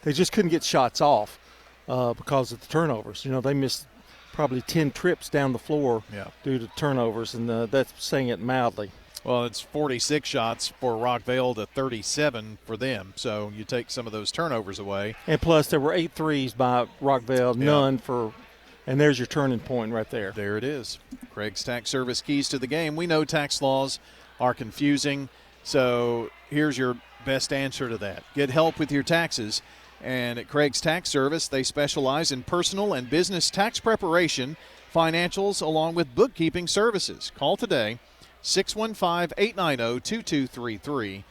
They just couldn't get shots off because of the turnovers. You know, they missed probably 10 trips down the floor due to turnovers, and that's saying it mildly. Well, it's 46 shots for Rockvale to 37 for them. So you take some of those turnovers away. And plus, there were 8 threes by Rockvale, none for – and there's your turning point right there. There it is. Craig's Tax Service keys to the game. We know tax laws are confusing, so here's your best answer to that. Get help with your taxes. And at Craig's Tax Service, they specialize in personal and business tax preparation, financials, along with bookkeeping services. Call today, 615-890-2233.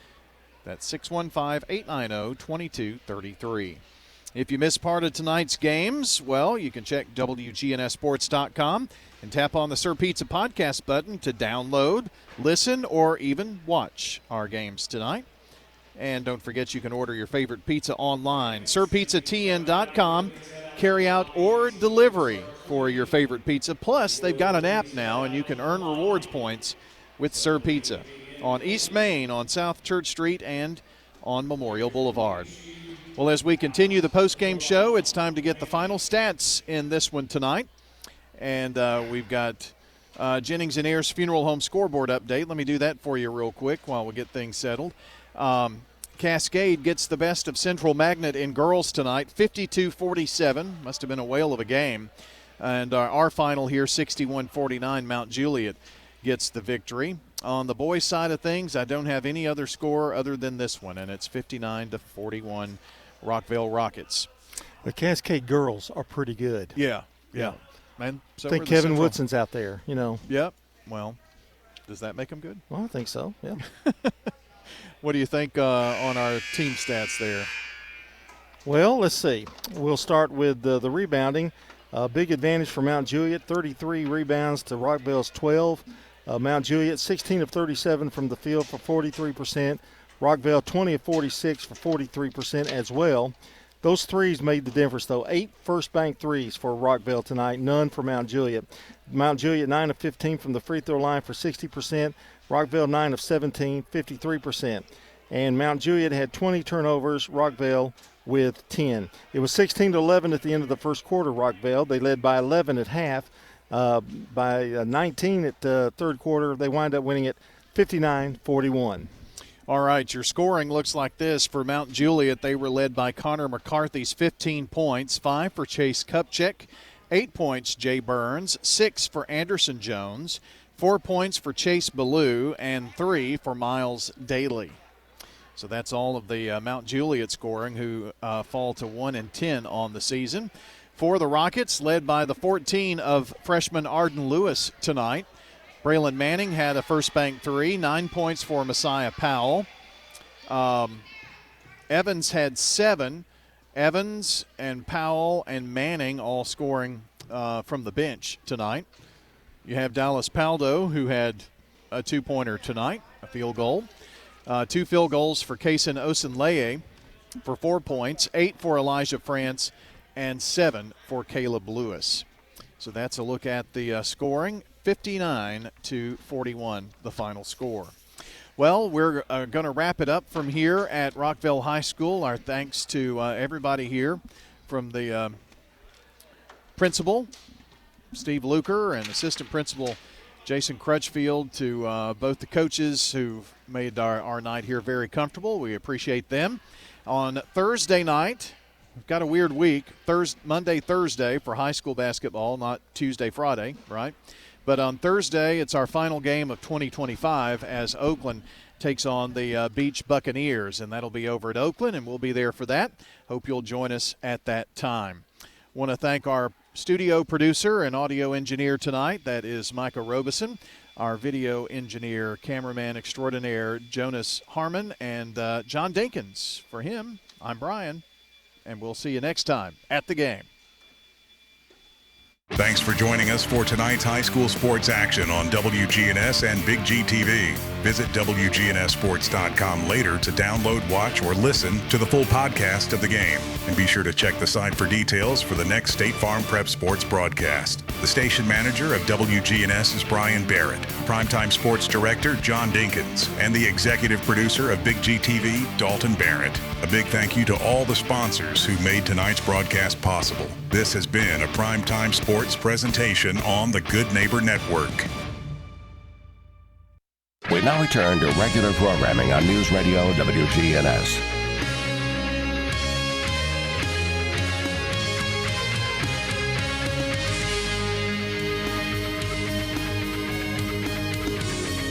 That's 615-890-2233. If you missed part of tonight's games, well, you can check WGNSSports.com and tap on the Sir Pizza Podcast button to download, listen, or even watch our games tonight. And don't forget, you can order your favorite pizza online. SirPizzaTN.com, carry out or delivery for your favorite pizza. Plus, they've got an app now, and you can earn rewards points with Sir Pizza on East Main, on South Church Street, and on Memorial Boulevard. Well, as we continue the post-game show, it's time to get the final stats in this one tonight. And we've got Jennings and Ayers Funeral Home scoreboard update. Let me do that for you real quick while we get things settled. Cascade gets the best of Central Magnet in girls tonight, 52-47. Must have been a whale of a game. And our final here, 61-49, Mount Juliet gets the victory. On the boys' side of things, I don't have any other score other than this one, and it's 59-41 Rockvale Rockets. The Cascade girls are pretty good. Yeah. Man, so I think Kevin Woodson's out there, you know. Yep. Well, does that make them good? Well, I think so, yeah. What do you think on our team stats there? Well, let's see. We'll start with the rebounding. Big advantage for Mount Juliet, 33 rebounds to Rockvale's 12. Mount Juliet, 16 of 37 from the field for 43%. Rockvale, 20 of 46 for 43% as well. Those threes made the difference, though. 8 first bank threes for Rockvale tonight, none for Mount Juliet. Mount Juliet, 9 of 15 from the free throw line for 60%. Rockvale, 9 of 17, 53%. And Mount Juliet had 20 turnovers, Rockvale with 10. It was 16-11 at the end of the first quarter, Rockvale. They led by 11 at half. By 19 at the third quarter, they wind up winning it 59-41. All right, your scoring looks like this. For Mount Juliet, they were led by Connor McCarthy's 15 points, 5 for Chase Kupchak, 8 points Jay Burns, 6 for Anderson Jones, 4 points for Chase Ballou, and 3 for Miles Daly. So that's all of the Mount Juliet scoring, who fall to 1-10 on the season. For the Rockets, led by the 14 of freshman Arden Lewis tonight. Braylon Manning had a first bank 3, 9 points for Messiah Powell. Evans had 7. Evans and Powell and Manning all scoring from the bench tonight. You have Dallas Paldo, who had a 2-pointer tonight, a field goal. 2 field goals for Kason Osenleye for 4 points, 8 for Elijah France, and 7 for Caleb Lewis. So that's a look at the scoring, 59-41, the final score. Well, we're going to wrap it up from here at Rockvale High School. Our thanks to everybody here, from the principal, Steve Luker, and assistant principal Jason Crutchfield, to both the coaches who've made our night here very comfortable. We appreciate them. On Thursday night, we've got a weird week, Monday, Thursday for high school basketball, not Tuesday, Friday, right? But on Thursday, it's our final game of 2025 as Oakland takes on the Beach Buccaneers, and that'll be over at Oakland, and we'll be there for that. Hope you'll join us at that time. Want to thank our studio producer and audio engineer tonight. That is Micah Robeson. Our video engineer, cameraman extraordinaire, Jonas Harmon, and John Dinkins. For him, I'm Brian, and we'll see you next time at the game. Thanks for joining us for tonight's high school sports action on WGNS and Big G TV. Visit WGNSSports.com later to download, watch, or listen to the full podcast of the game. And be sure to check the site for details for the next State Farm Prep Sports broadcast. The station manager of WGNS is Brian Barrett, Primetime Sports Director John Dinkins, and the executive producer of Big G TV, Dalton Barrett. A big thank you to all the sponsors who made tonight's broadcast possible. This has been a Primetime Sports presentation on the Good Neighbor Network. We now return to regular programming on News Radio WGNS.